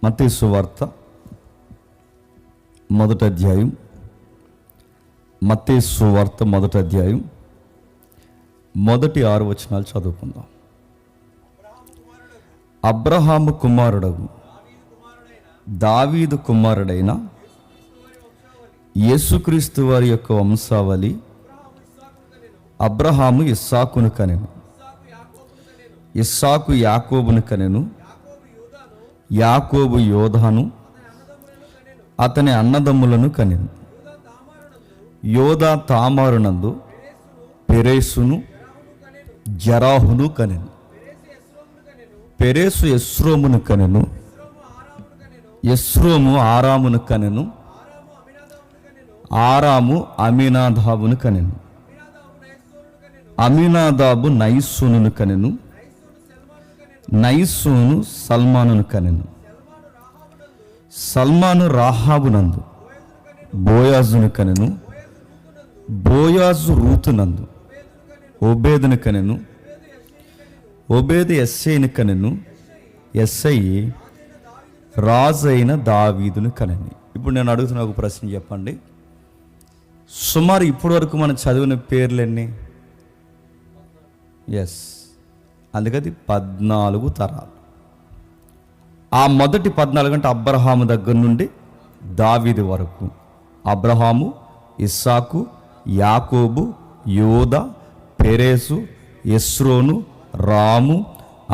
మత్తయి సువార్త మొదటి అధ్యాయం. మత్తయి సువార్త మొదటి అధ్యాయం మొదటి 6 వచనాలు చదువుకుందాం. అబ్రహాము కుమారుడగు దావీదు కుమారుడైన యేసుక్రీస్తు వారి యొక్క వంశావళి. అబ్రహాము ఇస్సాకును కనెను, ఇస్సాకు యాకోబును కనెను, యాకోబు యోధాను అతని అన్నదమ్ములను కనెను. యోధా తామారునందు పెరేసును జరాహును కనెను. పెరేసు ఎస్రోమును కనెను, ఎస్రోము ఆరామును కనెను, ఆరాము అమీనాదాబును కనెను, అమీనాదాబు నయస్సోనును కనెను, నయస్సోను సల్మానును కనెను, సల్మాను రాహాబునందు బోయాజును కనెను, బోయాజు రూతునందు ఓబేదును కనెను, ఓబేదు ఎస్సైను కనెను, ఎస్సై రాజైన దావీదును కనెను. ఇప్పుడు నేను అడుగుతున్న ఒక ప్రశ్న చెప్పండి. సుమారు ఇప్పటి వరకు మనం చదివిన పేర్లన్నీ అందుకది 14 తరాలు. ఆ మొదటి 14 అంటే అబ్రహాము దగ్గర నుండి దావీదు వరకు. అబ్రహాము, ఇస్సాకు, యాకోబు, యోధా, పెరేసు, ఎస్రోను, రాము,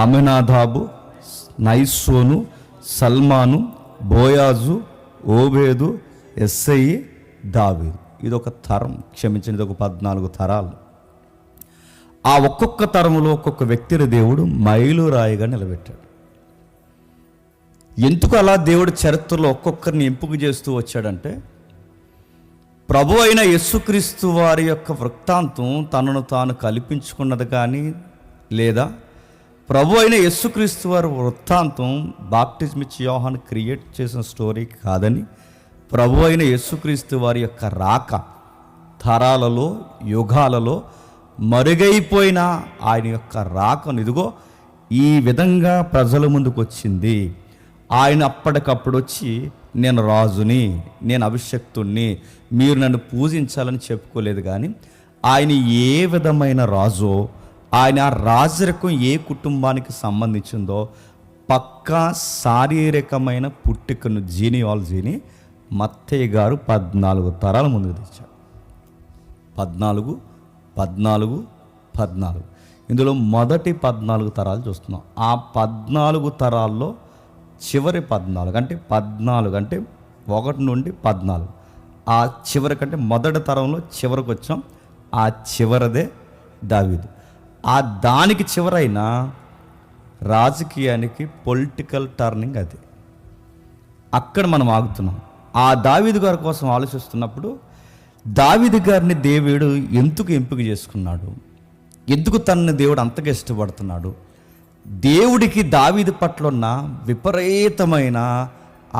అమినాదాబు, నయస్సోను, సల్మాను, బోయాజు, ఓబేదు, ఎస్సై, దావీదు. ఇదొక తరం, క్షమించింది, ఒక 14 తరాలు. ఆ ఒక్కొక్క తరములో ఒక్కొక్క వ్యక్తిని దేవుడు మైలురాయిగా నిలబెట్టాడు. ఎందుకు అలా దేవుడు చరిత్రలో ఒక్కొక్కరిని ఎంపిక చేస్తూ వచ్చాడంటే, ప్రభు అయిన యేసుక్రీస్తు వారి యొక్క వృత్తాంతం తనను తాను కల్పించుకున్నది కానీ, లేదా ప్రభు అయిన యేసుక్రీస్తు వారి వృత్తాంతం బాప్టిజం ఇచ్చి యోహాను క్రియేట్ చేసిన స్టోరీ కాదని, ప్రభు అయిన యేసుక్రీస్తు వారి యొక్క రాక తరాలలో, యుగాలలో మరుగైపోయిన ఆయన యొక్క రాకను ఇదిగో ఈ విధంగా ప్రజల ముందుకు వచ్చింది. ఆయన అప్పటికప్పుడు వచ్చి, నేను రాజుని, నేను అభిషక్తుణ్ణి, మీరు నన్ను పూజించాలని చెప్పుకోలేదు. కానీ ఆయన ఏ విధమైన రాజో, ఆయన రాజరికం ఏ కుటుంబానికి సంబంధించిందో పక్కా శారీరకమైన పుట్టుకను, జీనియాలజీని మత్తయి గారు 14 తరాల ముందుకు తెచ్చాడు. 14 ఇందులో మొదటి 14 తరాలు చూస్తున్నాం. ఆ 14 తరాల్లో చివరి 14 అంటే 1 నుండి 14, ఆ చివరి కంటే మొదటి తరంలో చివరికి వచ్చాం. ఆ చివరదే దావీదు. ఆ దానికి చివరైన రాజకీయానికి పొలిటికల్ టర్నింగ్ అది. అక్కడ మనం ఆగుతున్నాం. ఆ దావీదు గారి కోసం ఆలోచిస్తున్నప్పుడు, దావీదు గారిని దేవుడు ఎందుకు ఎంపిక చేసుకున్నాడు, ఎందుకు తనని దేవుడు అంతగా ఇష్టపడుతున్నాడు, దేవుడికి దావీదు పట్ల ఉన్న విపరీతమైన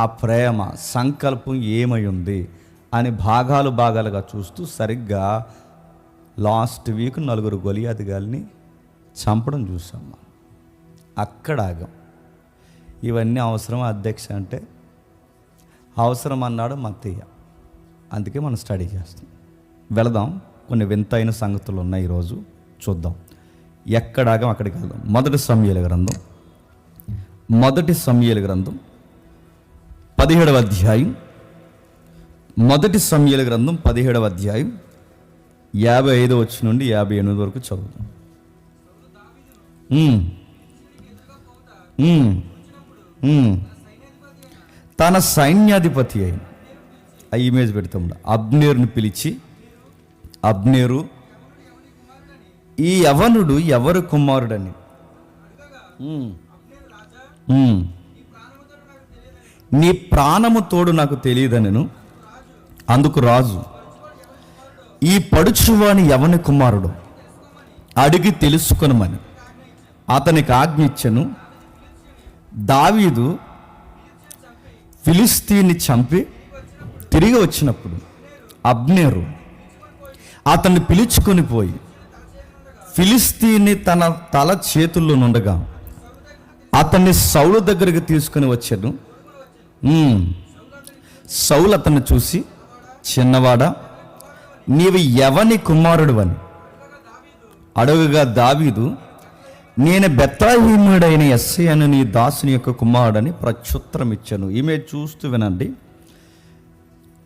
ఆ ప్రేమ సంకల్పం ఏమై ఉంది అని భాగాలుగా చూస్తూ, సరిగ్గా లాస్ట్ వీక్ 4 గొలియాతు గారిని చంపడం చూసాం. అక్కడ ఆగం. ఇవన్నీ అవసరం అధ్యక్ష అంటే అవసరం అన్నాడు మత్తయ్య. అందుకే మనం స్టడీ చేస్తాం. వెళదాం, కొన్ని వింతైన సంగతులు ఉన్నాయి, ఈరోజు చూద్దాం. ఎక్కడాగం అక్కడికి వెళ్దాం. మొదటి సమూయేలు గ్రంథం 17వ అధ్యాయం. మొదటి సమూయేలు గ్రంథం 17వ అధ్యాయం 55 వచ్చి నుండి 58 వరకు చదువుదాం. తన సైన్యాధిపతి అయిన, ఆ ఇమేజ్ పెడతాం, అబ్నేరుని పిలిచి, అబ్నేరు, ఈ యవనుడు ఎవరు కుమారుడని, నీ ప్రాణము తోడు నాకు తెలియదనెను. అందుకు రాజు, ఈ పడుచువాని ఎవని కుమారుడు అడిగి తెలుసుకొనమని అతనికి ఆజ్ఞించెను. దావీదు ఫిలిస్తీన్ని చంపి తిరిగి వచ్చినప్పుడు అబ్నేరు అతన్ని పిలుచుకొని పోయి ఫిలిస్తీన్ని తన తల చేతుల్లో నుండగా అతన్ని సౌలు దగ్గరికి తీసుకుని వచ్చాను. సౌలు అతన్ని చూసి, చిన్నవాడా, నీవు ఎవని కుమారుడు అని అడుగగా దావీదు, నేను బెత్లెహేమీయుడైన యెస్సై అను నీ దాసుని యొక్క కుమారుడని ప్రత్యుత్తరం ఇచ్చాను. ఈమె చూస్తూ వినండి,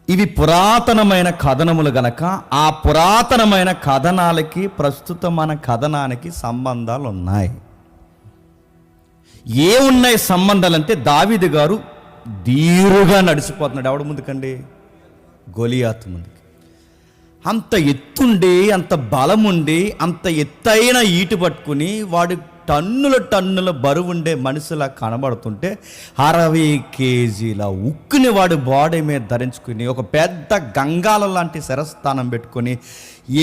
ఇవి పురాతనమైన కథనములు గనక ఆ పురాతనమైన కథనాలకి ప్రస్తుత మన కథనానికి సంబంధాలు ఉన్నాయి. ఏమున్నాయి సంబంధాలు అంటే, దావీదు గారు ధీరుగా నడిచిపోతున్నాడు. ఎవడ ముందుకండి? గొలియాతు ముందుకి. అంత ఎత్తుండి, అంత బలముండి, అంత ఎత్తైన ఈటు పట్టుకుని వాడు టన్నుల బరువుండే మనిషిలా కనబడుతుంటే 60 కేజీల ఉక్కుని వాడు బాడీ మీద ధరించుకుని ఒక పెద్ద గంగాల లాంటి శిరస్థానం పెట్టుకొని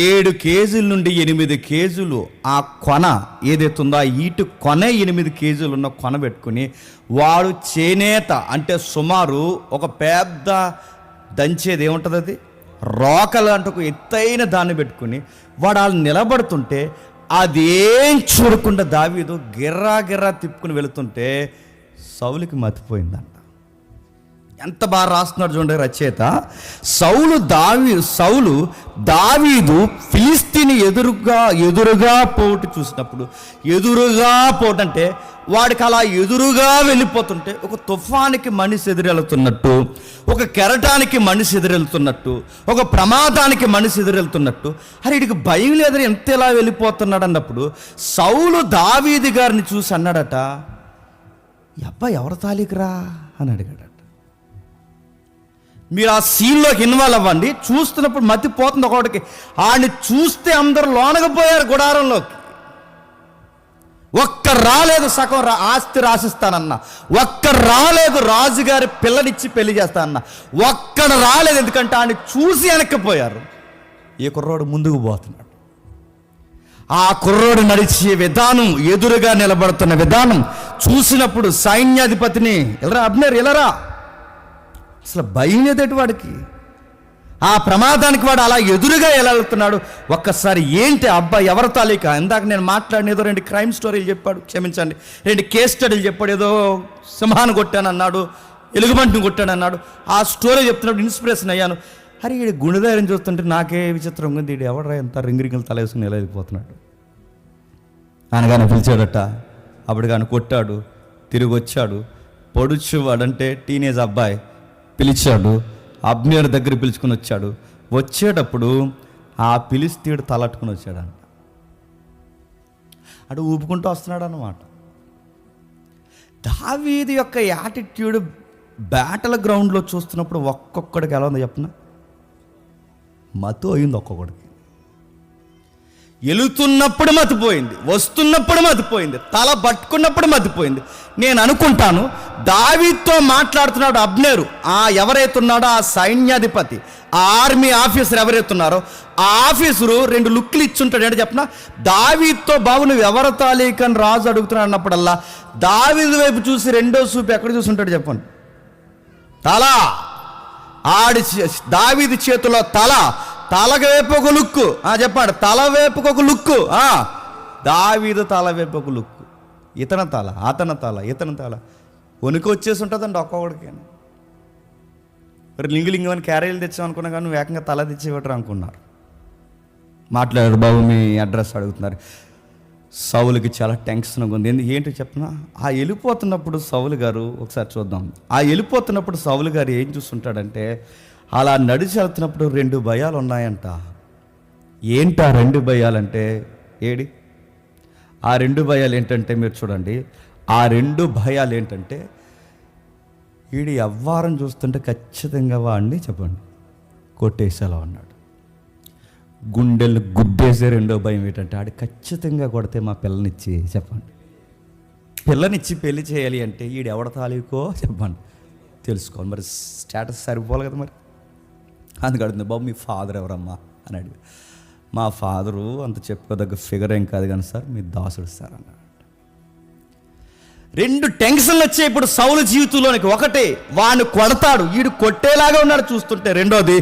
7 కేజీల నుండి 8 కేజీలు ఆ కొన ఏదైతుందో ఆ ఈటు కొనే 8 కేజీలు ఉన్న కొన పెట్టుకుని వాడు చేనేత అంటే సుమారు ఒక పెద్ద దంచేది ఏముంటుంది, అది రోకలు అంటే ఒక ఎత్తైన దాన్ని పెట్టుకుని వాడు వాళ్ళు నిలబడుతుంటే అదేం చూడకుండా దావీదు గిర్రా తిప్పుకుని వెళుతుంటే సౌలుకి మతిపోయిందంట. ఎంత బాగా రాస్తున్నాడు చూడండి రచయిత. సౌలు దావీదు ఫిలిస్తీని ఎదురుగా పోటు చూసినప్పుడు, ఎదురుగా పోటు అంటే వాడికి అలా ఎదురుగా వెళ్ళిపోతుంటే ఒక తుఫానికి మనిషి ఎదురెళ్తున్నట్టు, ఒక కెరటానికి మనిషి ఎదురెళ్తున్నట్టు, ఒక ప్రమాదానికి మనిషి ఎదురెళ్తున్నట్టు, అరే వీడికి భయం లేదని ఎంత ఎలా వెళ్ళిపోతున్నాడు అన్నప్పుడు సౌలు దావీదు గారిని చూసి అన్నాడట, ఈ అబ్బాయి ఎవరి తాలికరా అని అడిగాడట. మీరు ఆ సీన్లోకి ఇన్వాల్వ్ అవ్వండి. చూస్తున్నప్పుడు మతిపోతుంది ఒకటికి. ఆడిని చూస్తే అందరూ లోనకపోయారు గుడారంలోకి. ఒక్క రాలేదు సగం ఆస్తి రాసిస్తానన్న, ఒక్క రాలేదు రాజుగారి పిల్లనిచ్చి పెళ్లి చేస్తానన్న, ఒక్కడ రాలేదు. ఎందుకంటే ఆయన చూసి వెనక్కిపోయారు. ఈ కుర్రోడు ముందుకు పోతున్నాడు. ఆ కుర్రోడు నడిచే విధానం, ఎదురుగా నిలబడుతున్న విధానం చూసినప్పుడు సైన్యాధిపతిని, ఎలరా అబ్నేర్ ఎలరా, అసలు భయం లేదటి వాడికి. ఆ ప్రమాదానికి వాడు అలా ఎదురుగా ఎలా వెళ్తున్నాడు. ఒక్కసారి ఏంటి అబ్బాయి ఎవరి తాలూక? ఇందాక నేను మాట్లాడిన ఏదో 2 క్రైమ్ స్టోరీలు చెప్పాడు, క్షమించండి, 2 కేస్ స్టడీలు చెప్పాడు. ఏదో సింహాన్ని కొట్టానన్నాడు, ఎలుగుబంటిని కొట్టానన్నాడు. ఆ స్టోరీ చెప్తున్నప్పుడు ఇన్స్పిరేషన్ అయ్యాను. అరే ఈ గుండెధైర్యం చూస్తుంటే నాకే విచిత్రం ఉంది, వీడు ఎవడరా ఎంత రింగిరింగిలు తలేసుకుని ఎలా వెళ్ళిపోతున్నాడు అనగానే పిలిచాడట. అప్పుడు కానీ కొట్టాడు, తిరిగి వచ్చాడు. పొడుచువాడంటే టీనేజ్ అబ్బాయి పిలిచాడు, అబ్నేర్ దగ్గర పిలుచుకుని వచ్చాడు. వచ్చేటప్పుడు ఆ ఫిలిష్తీయుడు తలట్టుకుని వచ్చాడంట. అటు ఊపుకుంటూ వస్తున్నాడు అన్నమాట. దావీదు యొక్క యాటిట్యూడ్ బ్యాటల్ గ్రౌండ్లో చూస్తున్నప్పుడు ఒక్కొక్కడికి ఎలా ఉందో చెప్పనా, మతు అయింది ఒక్కొక్కడికి. వెళుతున్నప్పుడు మతిపోయింది, వస్తున్నప్పుడు మతిపోయింది, తల పట్టుకున్నప్పుడు మతిపోయింది. నేను అనుకుంటాను దావీదుతో మాట్లాడుతున్నాడు అబ్నేరు, ఆ ఎవరైతే ఉన్నాడో ఆ సైన్యాధిపతి, ఆ ఆర్మీ ఆఫీసర్ ఎవరైతే ఉన్నారో ఆ ఆఫీసరు 2 లుక్లు ఇచ్చుంటాడు. ఏంటో చెప్పిన, దావీదుతో బాబు నువ్వు ఎవరి తాలూకని రాజు అడుగుతున్నాడు అన్నప్పుడల్లా దావీదు వైపు చూసి రెండో చూపు ఎక్కడ చూసుంటాడు చెప్పండి, తల. దావీదు చేతిలో తలకి వైపు ఒక లుక్కు, చెప్పండి, తల వైపుకు ఒక లుక్కు. దావీదు తల వైపు ఒక లుక్కు, ఇతని తల, అతని తల, ఇతని తల వణుకు వచ్చేసి ఉంటుందండి ఒక్కొక్కడికి. మరి లింగులింగమని క్యారేజీలు తెచ్చామనుకున్నా కానీ నువ్వు ఏకంగా తల తెచ్చేవాడు అనుకున్నారు. మాట్లాడారు, బాబు మీ అడ్రస్ అడుగుతున్నారు. సౌలుకి చాలా టెన్షన్గా ఉంది. ఏంటి చెప్పినా, ఆ వెళ్ళిపోతున్నప్పుడు సౌలు గారు, ఒకసారి చూద్దాం, ఆ వెళ్ళిపోతున్నప్పుడు సౌలు గారు ఏం చూస్తుంటాడంటే, అలా నడిచి వెళ్తున్నప్పుడు 2 భయాలు ఉన్నాయంట. ఏంటి ఆ 2 భయాలంటే, ఆ 2 భయాలు ఏంటంటే మీరు చూడండి, ఆ 2 భయాలు ఏంటంటే, వీడి ఎవ్వారం చూస్తుంటే ఖచ్చితంగా వాడిని చెప్పండి కొట్టేసేలా ఉన్నాడు. గుండెలు గుద్దేసే 2వ భయం ఏంటంటే, ఆడు ఖచ్చితంగా కొడితే మా పిల్లనిచ్చి చెప్పండి, పిల్లనిచ్చి పెళ్లి చేయాలి అంటే వీడు ఎవడ తాలూకో చెప్పండి తెలుసుకోవాలి. మరి స్టేటస్ సరిపోవాలి కదా. మరి అందుకడుతుంది, బాబు మీ ఫాదర్ ఎవరమ్మా అని అడిగి, మా ఫాదరు అంత చెప్పుకోదగ్గ ఫిగర్ ఏం కాదు కానీ సార్ మీ దాసుడు సార్ అన్నాడు. 2 టెన్షన్లు వచ్చాయి ఇప్పుడు సౌలు జీవితంలోనికి. ఒకటి, వాడిని కొడతాడు, వీడు కొట్టేలాగా ఉన్నాడు చూస్తుంటే. రెండోది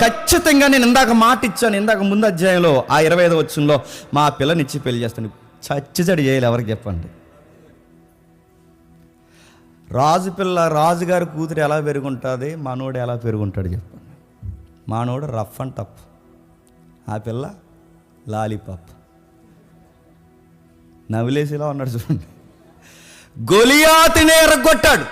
ఖచ్చితంగా నేను ఇందాక మాట ఇచ్చాను, ఇందాక ముందు అధ్యాయంలో ఆ 25వ వచనంలో, మా పిల్లనిచ్చి పెళ్లి చేస్తాను. చచ్చిచడి చేయాలి ఎవరికి చెప్పండి. రాజుగారి కూతురు ఎలా పెరుగుంటుంది, మనోడు ఎలా పెరుగుంటాడు చెప్పండి. మనోడు రఫ్ అండ్ టఫ్, ఆ పిల్ల లాలీపాప్. నవిలేసిలా ఉన్నాడు చూడండి. గొలియాతుని ఎరగొట్టాడు,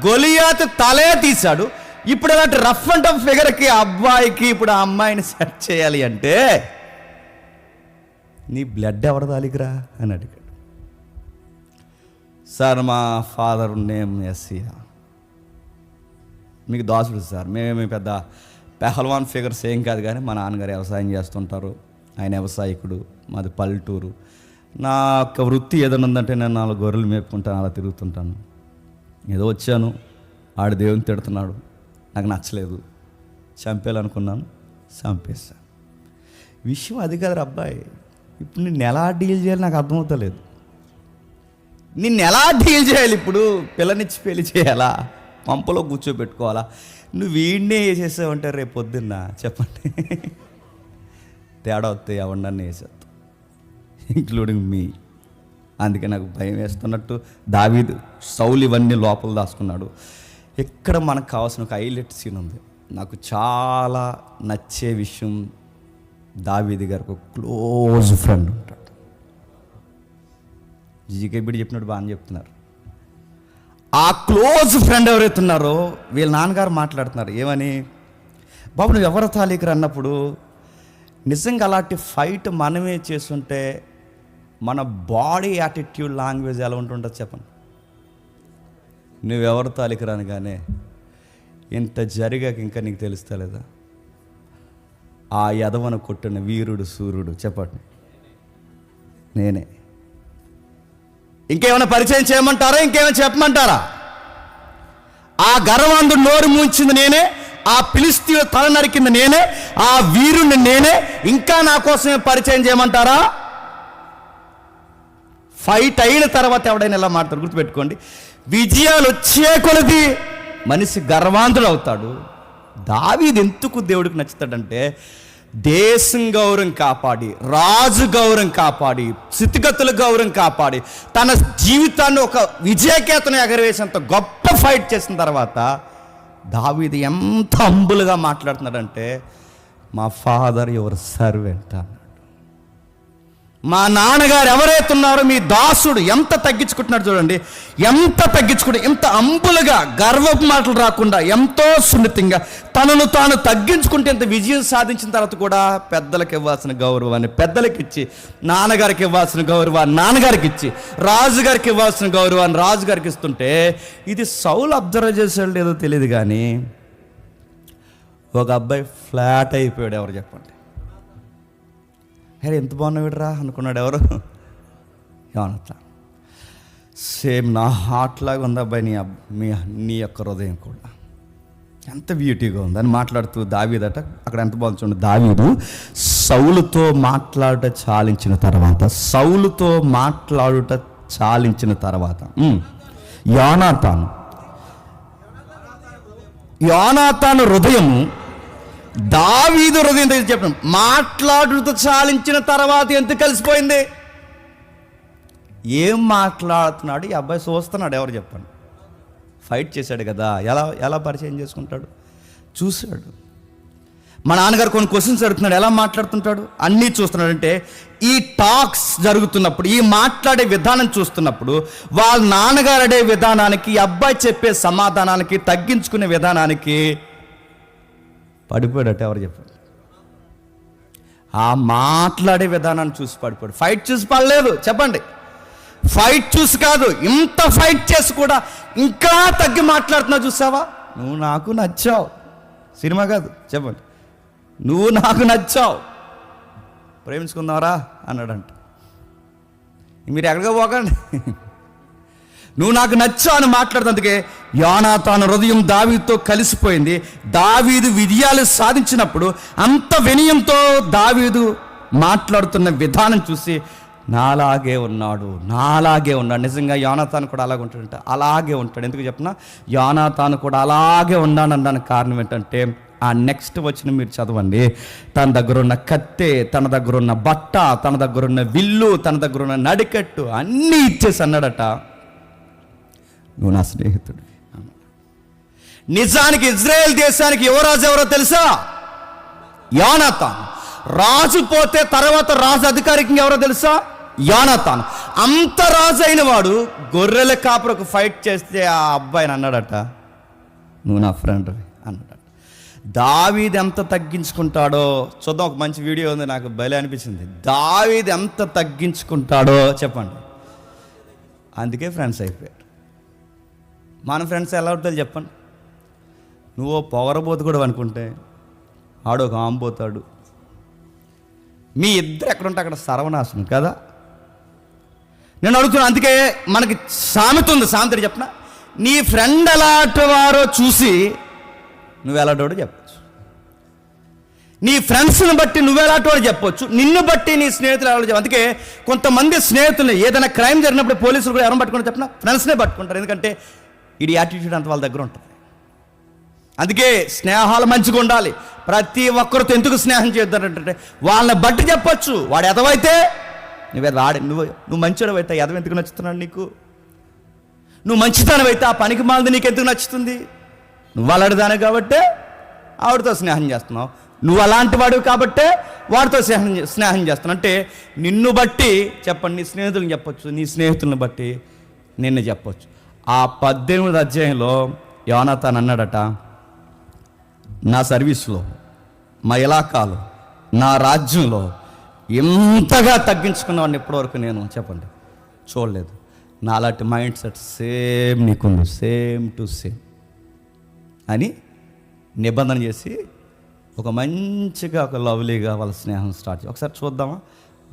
గొలియాతు తలే తీశాడు. ఇప్పుడు అలాంటి రఫ్ అండ్ టఫ్ ఫిగర్కి అబ్బాయికి ఇప్పుడు ఆ అమ్మాయిని సెట్ చేయాలి అంటే నీ బ్లడ్ ఎవరి తాలికిరా అని అడిగాడు. సార్ మా ఫాదర్ నేమ్ ఎస్సీఆ, మీకు దాసుడు సార్, మేమేమి పెద్ద పెహల్వాన్ ఫిగర్స్ ఏం కాదు, కానీ మా నాన్నగారు వ్యవసాయం చేస్తుంటారు, ఆయన వ్యవసాయకుడు, మాది పల్లెటూరు. నా యొక్క వృత్తి ఏదైనా ఉందంటే నేను 4 గొర్రెలు మేపుకుంటాను, అలా తిరుగుతుంటాను. ఏదో వచ్చాను, ఆడు దేవుని తిడుతున్నాడు, నాకు నచ్చలేదు, చంపేయాలనుకున్నాను, చంపేస్తాను. విషయం అది కాదు అబ్బాయి. ఇప్పుడు నిన్ను ఎలా డీల్ చేయాలి నాకు అర్థమవుతలేదు. నిన్ను ఎలా డీల్ చేయాలి? ఇప్పుడు పిల్లనిచ్చి పెళ్లి చేయాలా, పంపలో కూర్చోబెట్టుకోవాలా? నువ్వు వీడినే వేసేసావంటే రేపు పొద్దున్న చెప్పండి తేడా వస్తే ఎవరినన్నా వేసేస్తావు, ఇంక్లూడింగ్ మీ. అందుకే నాకు భయం వేస్తున్నట్టు దావీదు, సౌలు ఇవన్నీ లోపల దాచుకున్నాడు. ఇక్కడ మనకు కావాల్సిన ఒక హైలైట్ సీన్ ఉంది. నాకు చాలా నచ్చే విషయం, దావీదు గారికి ఒక క్లోజ్ ఫ్రెండ్ ఉంటాడు. జీకే బిడి చెప్పినట్టు బాగా చెప్తున్నారు. ఆ క్లోజ్ ఫ్రెండ్ ఎవరైతే ఉన్నారో వీళ్ళ నాన్నగారు మాట్లాడుతున్నారు ఏమని, బాబు నువ్వు ఎవరి తాలీకి అన్నప్పుడు నిజంగా అలాంటి ఫైట్ మనమే చేస్తుంటే మన బాడీ యాటిట్యూడ్, లాంగ్వేజ్ ఎలా ఉంటుంటుంది చెప్పండి. నువ్వెవరి తాలికి రానుగానే ఇంత జరిగాక ఇంకా నీకు తెలుస్తలేదా, ఆ యదవను కొట్టిన వీరుడు సూర్యుడు చెప్పండి నేనే. ఇంకేమైనా పరిచయం చేయమంటారా, ఇంకేమైనా చెప్పమంటారా? ఆ గర్వాంధుడు నోరు మూయించింది నేనే, ఆ ఫిలిష్తీయుల తల నరికింది నేనే, ఆ వీరుణ్ణి నేనే. ఇంకా నా కోసమే పరిచయం చేయమంటారా? ఫైట్ అయిన తర్వాత ఎవడైనా ఎలా మాట్లాడతారు గుర్తుపెట్టుకోండి. విజయాలు వచ్చే కొలది మనిషి గర్వాంధుడు అవుతాడు. దావీదు ఎందుకు దేవుడికి నచ్చుతాడంటే దేశం గౌరవం కాపాడి, రాజు గౌరవం కాపాడి, స్థితిగతుల గౌరవం కాపాడి, తన జీవితాన్ని ఒక విజయకేతను ఎగరవేసేంత గొప్ప ఫైట్ చేసిన తర్వాత దావీదు ఎంత హంబుల్గా మాట్లాడుతున్నాడంటే మా ఫాదర్ యువర్ సర్వెంట్ అన్నాడు. మా నాన్నగారు ఎవరైతే ఉన్నారో మీ దాసుడు ఎంత తగ్గించుకుంటున్నాడు చూడండి, ఎంత తగ్గించుకుంటే, ఎంత అంబులుగా గర్వపు మాటలు రాకుండా ఎంతో సున్నితంగా తనను తాను తగ్గించుకుంటే ఎంత విజయం సాధించిన తర్వాత కూడా పెద్దలకు ఇవ్వాల్సిన గౌరవాన్ని పెద్దలకి ఇచ్చి, నాన్నగారికి ఇవ్వాల్సిన గౌరవాన్ని నాన్నగారికి ఇచ్చి, రాజుగారికి ఇవ్వాల్సిన గౌరవాన్ని రాజుగారికి ఇస్తుంటే, ఇది సౌలు అబ్జర్వ్ చేసాడు లేదో తెలియదు కానీ ఒక అబ్బాయి ఫ్లాట్ అయిపోయాడు. ఎవరు చెప్పండి? ఎంత బాగున్నావిడరా అనుకున్నాడు. ఎవరు? యోనాతాను. సేమ్ నా హార్ట్ లాగా ఉంది అబ్బాయి నీ యొక్క హృదయం కూడా ఎంత బ్యూటీగా ఉంది అని మాట్లాడుతూ దావీదట అక్కడ ఎంత బాగుంది చూడండి. దావీదు సౌలుతో మాట్లాడుట చాలించిన తర్వాత, సౌలుతో మాట్లాడుట చాలించిన తర్వాత యోనాతాను హృదయము దావీదు హృదయం దగ్గర చెప్పండి మాట్లాడుతూ చాలించిన తర్వాత ఎంత కలిసిపోయింది. ఏం మాట్లాడుతున్నాడు ఈ అబ్బాయి చూస్తున్నాడు. ఎవరు చెప్పండి? ఫైట్ చేశాడు కదా, ఎలా పరిచయం చేసుకుంటాడు? చూశాడు. మా నాన్నగారు కొన్ని క్వశ్చన్స్ అడుగుతున్నాడు, ఎలా మాట్లాడుతుంటాడు అన్నీ చూస్తున్నాడు. అంటే ఈ టాక్స్ జరుగుతున్నప్పుడు, ఈ మాట్లాడే విధానం చూస్తున్నప్పుడు, వాళ్ళ నాన్నగారు అడే విధానానికి, ఈ అబ్బాయి చెప్పే సమాధానానికి, తగ్గించుకునే విధానానికి పడిపోయాడట. ఎవరు చెప్పండి? ఆ మాట్లాడే విధానాన్ని చూసి పడిపోయాడు. ఫైట్ చూసి పడలేదు చెప్పండి. ఫైట్ చూసి కాదు, ఇంత ఫైట్ చేసి కూడా ఇంకా తగ్గి మాట్లాడుతున్నావు చూసావా? నువ్వు నాకు నచ్చావు. సినిమా కాదు చెప్పండి. నువ్వు నాకు నచ్చావు, ప్రేమించుకుందావరా అన్నాడంట. మీరు ఎక్కడికి పోకండి, నువ్వు నాకు నచ్చావు అని మాట్లాడుతందుకే యోనాతాను హృదయం దావీదుతో కలిసిపోయింది. దావీదు విజయాలు సాధించినప్పుడు అంత వినయంతో దావీదు మాట్లాడుతున్న విధానం చూసి నాలాగే ఉన్నాడు. నిజంగా యోనాతాను కూడా అలాగే ఉంటాడంట. అలాగే ఉంటాడు. ఎందుకు చెప్పినా యోనాతాను కూడా అలాగే ఉన్నాడనడానికి కారణం ఏంటంటే ఆ నెక్స్ట్ వచ్చిన మీరు చదవండి. తన దగ్గర ఉన్న కత్తె, తన దగ్గర ఉన్న బట్ట, తన దగ్గర ఉన్న విల్లు, తన దగ్గర ఉన్న నడికట్టు అన్నీ ఇచ్చేసి అన్నాడట, నువ్వు నా స్నేహితుడు. నిజానికి ఇజ్రాయెల్ దేశానికి యువరాజు ఎవరో తెలుసా? యోనాతాన్. రాజు పోతే తర్వాత రాజు అధికారికంగా ఎవరో తెలుసా? యోనాతాన్. అంత రాజు అయిన వాడు గొర్రెల కాపురకు ఫైట్ చేస్తే ఆ అబ్బాయిని అన్నాడట, నువ్వు నా ఫ్రెండ్ అన్నాడట. దావీదు ఎంత తగ్గించుకుంటాడో చూద్దాం. ఒక మంచి వీడియో ఉంది, నాకు భలే అనిపించింది. దావీదు ఎంత తగ్గించుకుంటాడో చెప్పండి. అందుకే ఫ్రెండ్స్ అయిపోయారు. మన ఫ్రెండ్స్ ఎలా ఉంటుందో చెప్పండి. నువ్వు పొగరబోతు కూడా అనుకుంటే ఆడొక ఆంబోతాడు. మీ ఇద్దరు ఎక్కడుంటే అక్కడ సర్వనాశనం కదా. నేను అడుగుతున్నాను. అందుకే మనకి సామెత ఉంది. సామెత చెప్పిన, నీ ఫ్రెండ్ ఎలాంటి వారో చూసి నువ్వు ఎలాంటివాడో చెప్పచ్చు. నీ ఫ్రెండ్స్ని బట్టి నువ్వు ఎలాంటివాడు చెప్పొచ్చు, నిన్ను బట్టి నీ స్నేహితులు ఎలా చెప్పు. అందుకే కొంతమంది స్నేహితులు ఏదైనా క్రైమ్ జరిగినప్పుడు పోలీసులు కూడా ఎవరైనా పట్టుకుంటారు చెప్పిన, ఫ్రెండ్స్నే పట్టుకుంటారు. ఎందుకంటే ఇది యాటిట్యూడ్ అంత వాళ్ళ దగ్గర ఉంటుంది. అందుకే స్నేహాలు మంచిగా ఉండాలి. ప్రతి ఒక్కరితో ఎందుకు స్నేహం చేద్దారంటే వాళ్ళని బట్టి చెప్పొచ్చు. వాడు ఎదవైతే నువ్వే రాడే, నువ్వు మంచివాడు అయితే ఎదవ ఎందుకు నచ్చుతున్నాడు నీకు? నువ్వు మంచితనమైతే ఆ పనికి మాలది నీకు ఎందుకు నచ్చుతుంది? నువ్వు అలాంటిదానే కాబట్టే ఆవిడతో స్నేహం చేస్తున్నావు. నువ్వు అలాంటి వాడు కాబట్టే వాడితో స్నేహం చేస్తున్నావు. అంటే నిన్ను బట్టి చెప్పండి, నీ స్నేహితులను చెప్పొచ్చు, నీ స్నేహితులను బట్టి నిన్ను చెప్పొచ్చు. ఆ 18వ అధ్యాయంలో యోనాతాన్ అన్నాడట, నా సర్వీస్లో, మా ఇలాకాలో, నా రాజ్యంలో ఎంతగా తగ్గించుకున్నవాడిని ఇప్పటివరకు నేను చెప్పండి చూడలేదు. నాలాంటి మైండ్ సెట్ సేమ్ నీకుంది, సేమ్ టు సేమ్ అని నిబంధన చేసి ఒక మంచిగా ఒక లవ్లీగా వాళ్ళ స్నేహం స్టార్ట్ చేసి ఒకసారి చూద్దామా?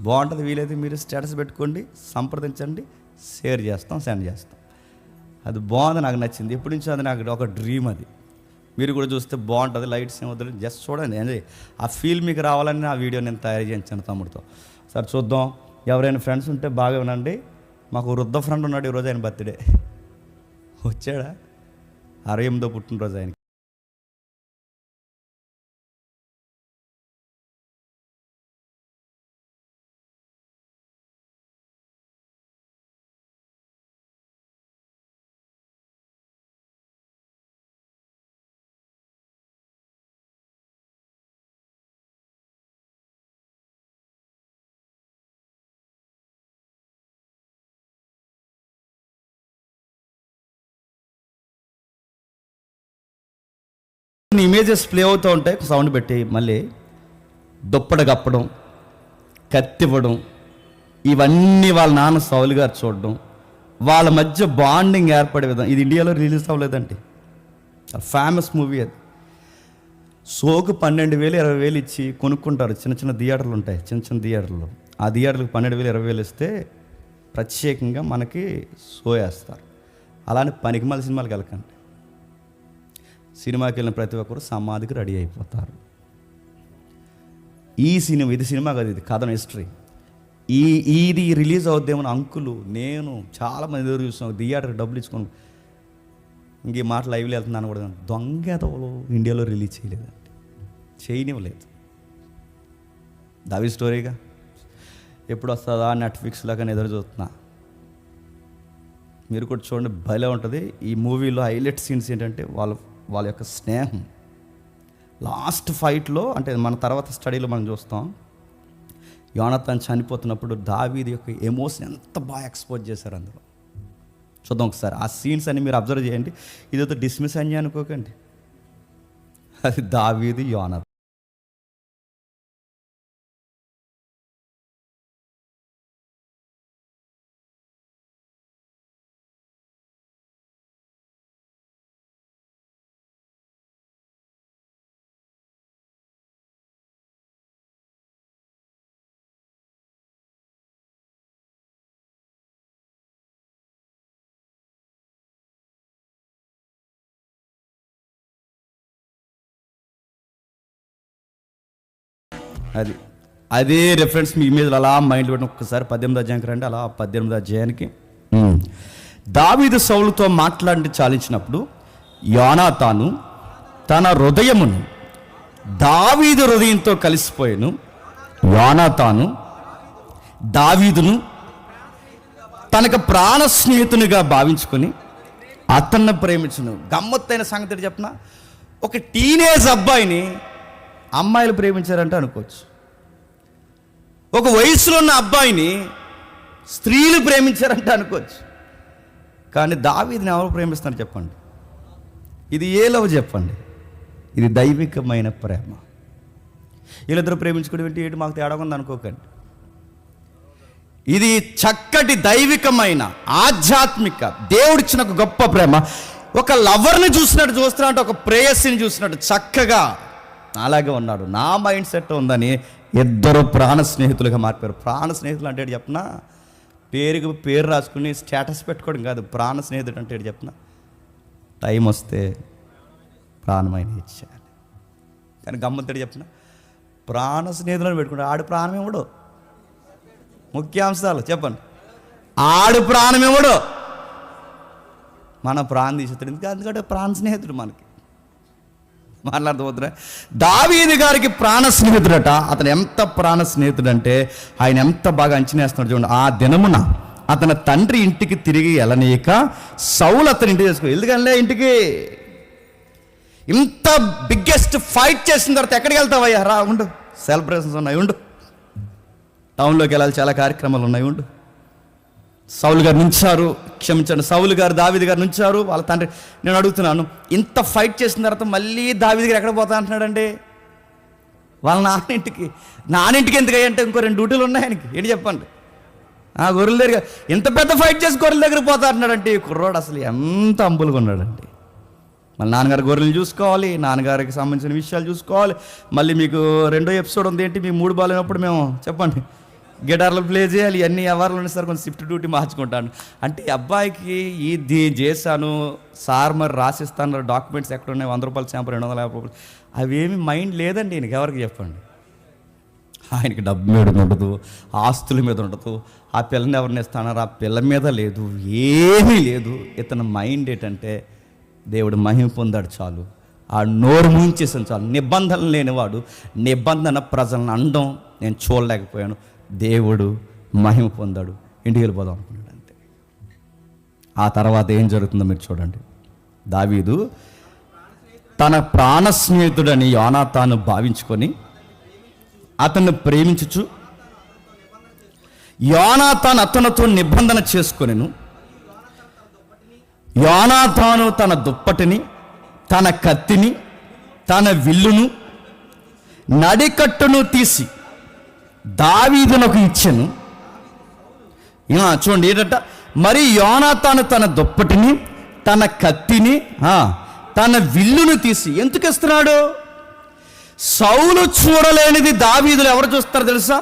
బాగుంటుంది. వీలైతే మీరు స్టేటస్ పెట్టుకోండి, సంప్రదించండి, షేర్ చేస్తాం, సెండ్ చేస్తాం. అది బాగుంది, నాకు నచ్చింది. ఎప్పటి నుంచో అది నాకు ఒక డ్రీమ్. అది మీరు కూడా చూస్తే బాగుంటుంది. లైట్స్ ఏమవుతుంది జస్ట్ చూడండి, ఎంజాయ్. ఆ ఫీల్ మీకు రావాలని ఆ వీడియో నేను తయారు చేయించాను తమ్ముడితో. సరే చూద్దాం. ఎవరైనా ఫ్రెండ్స్ ఉంటే బాగా వినండి. మాకు వృద్ధ ఫ్రెండ్ ఉన్నాడు, ఈరోజు ఆయన బర్త్డే. వచ్చాడా? 68వ పుట్టినరోజు ఆయనకి. ఇమేజెస్ ప్లే అవుతూ ఉంటాయి. సౌండ్ పెట్టి మళ్ళీ దుప్పట కప్పడం, కత్తివ్వడం, ఇవన్నీ వాళ్ళ నాన్న సౌలు గారు చూడడం, వాళ్ళ మధ్య బాండింగ్ ఏర్పడే విధం. ఇది ఇండియాలో రిలీజ్ అవ్వలేదండి, ఫేమస్ మూవీ అది. షోకు 12,000 20,000 ఇచ్చి కొనుక్కుంటారు. చిన్న చిన్న థియేటర్లు ఉంటాయి, చిన్న చిన్న థియేటర్లు. ఆ థియేటర్లకు 12,000 20,000 ఇస్తే ప్రత్యేకంగా మనకి షో వేస్తారు. అలానే పనికిమాల సినిమాలకు వెళ్ళకండి. సినిమాకి వెళ్ళిన ప్రతి ఒక్కరు సమాధికి రెడీ అయిపోతారు. ఇది సినిమా కాదు, ఇది కథన హిస్టరీ. ఇది రిలీజ్ అవుద్దేమో అంకులు, నేను చాలామంది ఎదురు చూస్తాం. థియేటర్కి డబ్బులు ఇచ్చుకోను. ఇంక ఈ మాట లైవ్లో వెళ్తున్నాను కూడా. దొంగ ఇండియాలో రిలీజ్ చేయలేదండి, చేయనివ్వలేదు. దావి స్టోరీగా ఎప్పుడు వస్తుందా నెట్ఫ్లిక్స్లో కానీ ఎదురు చూస్తున్నా. మీరు కూడా చూడండి, భలే ఉంటుంది. ఈ మూవీలో హైలైట్ సీన్స్ ఏంటంటే వాళ్ళ యొక్క స్నేహం. లాస్ట్ ఫైట్లో, అంటే మన తర్వాత స్టడీలో మనం చూస్తాం, యోనాతాన్ చనిపోతున్నప్పుడు దావీదు యొక్క ఎమోషన్ ఎంత బాగా ఎక్స్పోజ్ చేశారు అందులో. చూద్దాం ఒకసారి ఆ సీన్స్ అన్ని మీరు అబ్జర్వ్ చేయండి. ఇదేదో డిస్మిస్ అని అనుకోకండి, అది దావీదు యోనాతాన్. అదే రెఫరెన్స్ మీ ఇమేజ్లో అలా మైండ్ పెట్టి ఒక్కసారి 18వ అధ్యాయానికి రండి. అలా 18వ అధ్యాయానికి దావీదు సౌలుతో మాట్లాడి చాలించినప్పుడు యోనాతాను తన హృదయమును దావీదు హృదయంతో కలిసిపోయాను. యోనాతాను దావీదును తనకు ప్రాణ స్నేహితునిగా భావించుకొని అతన్ని ప్రేమించును. గమ్మత్తైన సంగతి చెప్పిన, ఒక టీనేజ్ అబ్బాయిని అమ్మాయిలు ప్రేమించారంటే అనుకోవచ్చు, ఒక వయసులో ఉన్న అబ్బాయిని స్త్రీలు ప్రేమించారంటే అనుకోవచ్చు. కానీ దావీదుని ఎవరు ప్రేమిస్తారు చెప్పండి? ఇది ఏ లవ్ చెప్పండి? ఇది దైవికమైన ప్రేమ. వీళ్ళిద్దరు ప్రేమించుకోవడం ఏంటి మాకు తేడా ఉంది అనుకోకండి. ఇది చక్కటి దైవికమైన ఆధ్యాత్మిక దేవుడిచ్చిన ఒక గొప్ప ప్రేమ. ఒక లవర్ని చూసినట్టు చూస్తున్నట్టు, ఒక ప్రేయస్ని చూసినట్టు చక్కగా అలాగే ఉన్నాడు. నా మైండ్ సెట్ ఉందని ఇద్దరు ప్రాణ స్నేహితులుగా మారిపోయారు. ప్రాణ స్నేహితులు అంటే చెప్పిన పేరు రాసుకుని స్టేటస్ పెట్టుకోవడం కాదు. ప్రాణ స్నేహితుడు అంటే చెప్పిన టైం వస్తే ప్రాణమైన ఇచ్చేయాలి. కానీ గమ్మత్తడి చెప్పిన ప్రాణ స్నేహితులను పెట్టుకుంటే ఆడు ప్రాణం ఇవ్వడు. ముఖ్యాంశాలు చెప్పండి. ఆడు ప్రాణం ఇవ్వడు, మన ప్రాణం తీసేస్తాడు. ఎందుకంటే ప్రాణ స్నేహితుడు మనకి మాట్లాడుతూ. దావీదు గారికి ప్రాణ స్నేహితుడట. అతను ఎంత ప్రాణ స్నేహితుడు అంటే ఆయన ఎంత బాగా అంచనేస్తున్నాడు చూడండి. ఆ దినమున అతని తండ్రి ఇంటికి తిరిగి వెళ్ళనీయక సౌలు అతని ఇంటికి చేసుకో. ఎందుకంటే ఇంటికి ఇంత బిగ్గెస్ట్ ఫైట్ చేసిన తర్వాత ఎక్కడికి వెళ్తావయ్యా? రా, ఉండు, సెలబ్రేషన్స్ ఉన్నాయి, ఉండు, టౌన్లోకి వెళ్ళాలి, చాలా కార్యక్రమాలు ఉన్నాయి, ఉండు. సౌలు గారు నుంచారు, క్షమించండి, సౌలు గారు దావీదు గారు నుంచారు. వాళ్ళ తండ్రి, నేను అడుగుతున్నాను, ఇంత ఫైట్ చేసిన తర్వాత మళ్ళీ దావీదు గారు ఎక్కడ పోతా అంటున్నాడండి? వాళ్ళ నాన్నింటికి ఎందుకు అంటే ఇంకో 2 డ్యూటీలు ఉన్నాయి ఆయనకి. ఏంటి చెప్పండి? గొర్రెల దగ్గర ఇంత పెద్ద ఫైట్ చేసి గొర్రెల దగ్గర పోతా అంటున్నాడంటే ఈ కుర్రోడు అసలు ఎంత అంబులుగా ఉన్నాడండి. మళ్ళీ నాన్నగారు గొర్రెలు చూసుకోవాలి, నాన్నగారికి సంబంధించిన విషయాలు చూసుకోవాలి. మళ్ళీ మీకు 2వ ఎపిసోడ్ ఉంది, ఏంటి మీ 3 బాగాలేనప్పుడు మేము చెప్పండి గిటార్లు ప్లే చేయాలి. ఇవన్నీ ఎవరిలో ఉన్నాయి సార్, కొంచెం షిఫ్ట్ డ్యూటీ మార్చుకుంటాను అంటే అబ్బాయికి ఇది చేశాను సార్, మరి రాసిస్తాను, డాక్యుమెంట్స్ ఎక్కడ ఉన్నాయి, 100 రూపాయలు శాంపుల్, 250 రూపాయలు, అవేమి మైండ్ లేదండి ఈయనకి. ఎవరికి చెప్పండి? ఆయనకి డబ్బు మీద ఉండదు, ఆస్తుల మీద ఉండదు, ఆ పిల్లని ఎవరిని ఇస్తానారు ఆ పిల్ల మీద లేదు, ఏమీ లేదు. ఇతని మైండ్ ఏంటంటే దేవుడు మహిమ పొందాడు చాలు, ఆ నోరు మూయించేసాను చాలు. నిబంధనలు లేనివాడు నిబంధన ప్రజలను అనడం నేను చూడలేకపోయాను. దేవుడు మహిమ పొందాడు, ఇంటికి వెళ్ళిపోదాం అనుకున్నాడు అంతే. ఆ తర్వాత ఏం జరుగుతుందో మీరు చూడండి. దావీదు తన ప్రాణ స్నేహితుడని యోనాతాను భావించుకొని అతన్ని ప్రేమించుచు యోనాతాను అతనితో నిబంధన చేసుకొనెను. యోనాతాను తన దుప్పటిని, తన కత్తిని, తన విల్లును, నడికట్టును తీసి దావీదునకు ఇచ్చెను. చూడండి ఏంటంట, మరి యోనాతాను తన దుప్పటిని, తన కత్తిని, తన విల్లును తీసి ఎందుకు ఇస్తున్నాడు? సౌలు చూడలేనిది దావీదులు ఎవరు చూస్తారు తెలుసా?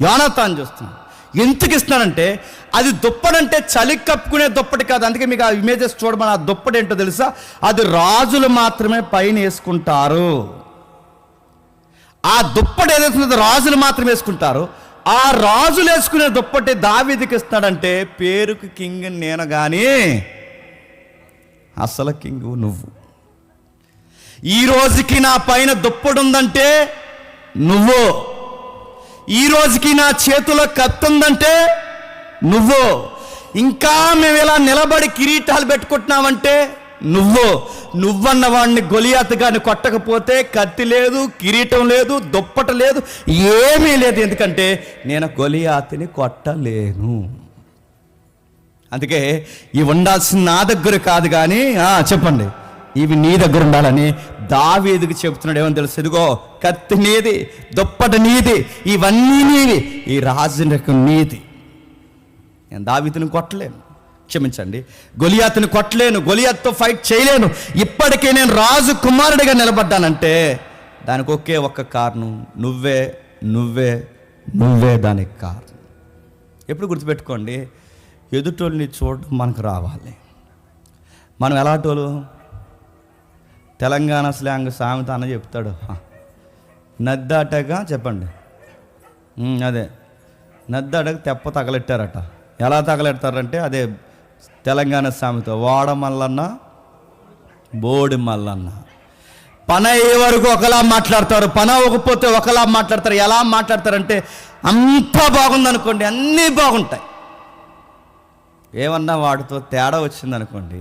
యోనాతాను చూస్తున్నాడు. ఎందుకు ఇస్తున్నాడంటే అది దుప్పటంటే చలి కప్పుకునే దుప్పటి కాదు. అందుకే మీకు ఆ ఇమేజెస్ చూడమని. ఆ దుప్పటి ఏంటో తెలుసా? అది రాజులు మాత్రమే పైన వేసుకుంటారు. ఆ దుప్పటి ఏదైతే రాజులు మాత్రమే వేసుకుంటారు. ఆ రాజులు వేసుకునే దుప్పటి దావీదుకి ఇస్తాడంటే పేరుకు కింగ్ నేను కానీ అసలు కింగ్ నువ్వు. ఈ రోజుకి నా పైన దుప్పటి ఉందంటే నువ్వు, ఈ రోజుకి నా చేతిలో కత్తి ఉందంటే నువ్వు, ఇంకా మేము ఇలా నిలబడి కిరీటాలు పెట్టుకుంటున్నామంటే నువ్వన్న వాడిని గొలియాతు గారిని కొట్టకపోతే కత్తి లేదు, కిరీటం లేదు, దుప్పట లేదు, ఏమీ లేదు. ఎందుకంటే నేను గొలియాతుని కొట్టలేను. అందుకే ఇవి ఉండాల్సిన నా దగ్గర కాదు కానీ చెప్పండి ఇవి నీ దగ్గర ఉండాలని దావీదుకు చెబుతున్నాడు. ఏమని తెలుసు? ఇదిగో కత్తి నీది, దుప్పటి నీది, ఇవన్నీ నీవి, ఈ రాజునకు నీది. నేను దావీదుని కొట్టలేను, క్షమించండి, గొలియాతుని కొట్టలేను, గొలియాతుతో ఫైట్ చేయలేను. ఇప్పటికే నేను రాజు కుమారుడిగా నిలబడ్డానంటే దానికి ఒకే ఒక్క కారణం, నువ్వే నువ్వే నువ్వే దానికి కారణం. ఎప్పుడు గుర్తుపెట్టుకోండి, ఎదుటోళ్ళని చూడడం మనకు రావాలి. మనం ఎలాంటోళ్ళు? తెలంగాణ స్లాంగ్ సామెత అన్న చెప్తాడు, నద్దాటగా చెప్పండి, అదే నద్దాటగా తెప్ప తగలెట్టారట. ఎలా తగలెడతారంటే అదే తెలంగాణ సామెత, వాడ మల్లన్న బోడి మల్లన్న. పని అయ్యే వరకు ఒకలా మాట్లాడతారు, పని అవ్వకపోతే ఒకలా మాట్లాడతారు. ఎలా మాట్లాడతారంటే అంతా బాగుందనుకోండి, అన్నీ బాగుంటాయి. ఏమన్నా వాడితో తేడా వచ్చిందనుకోండి,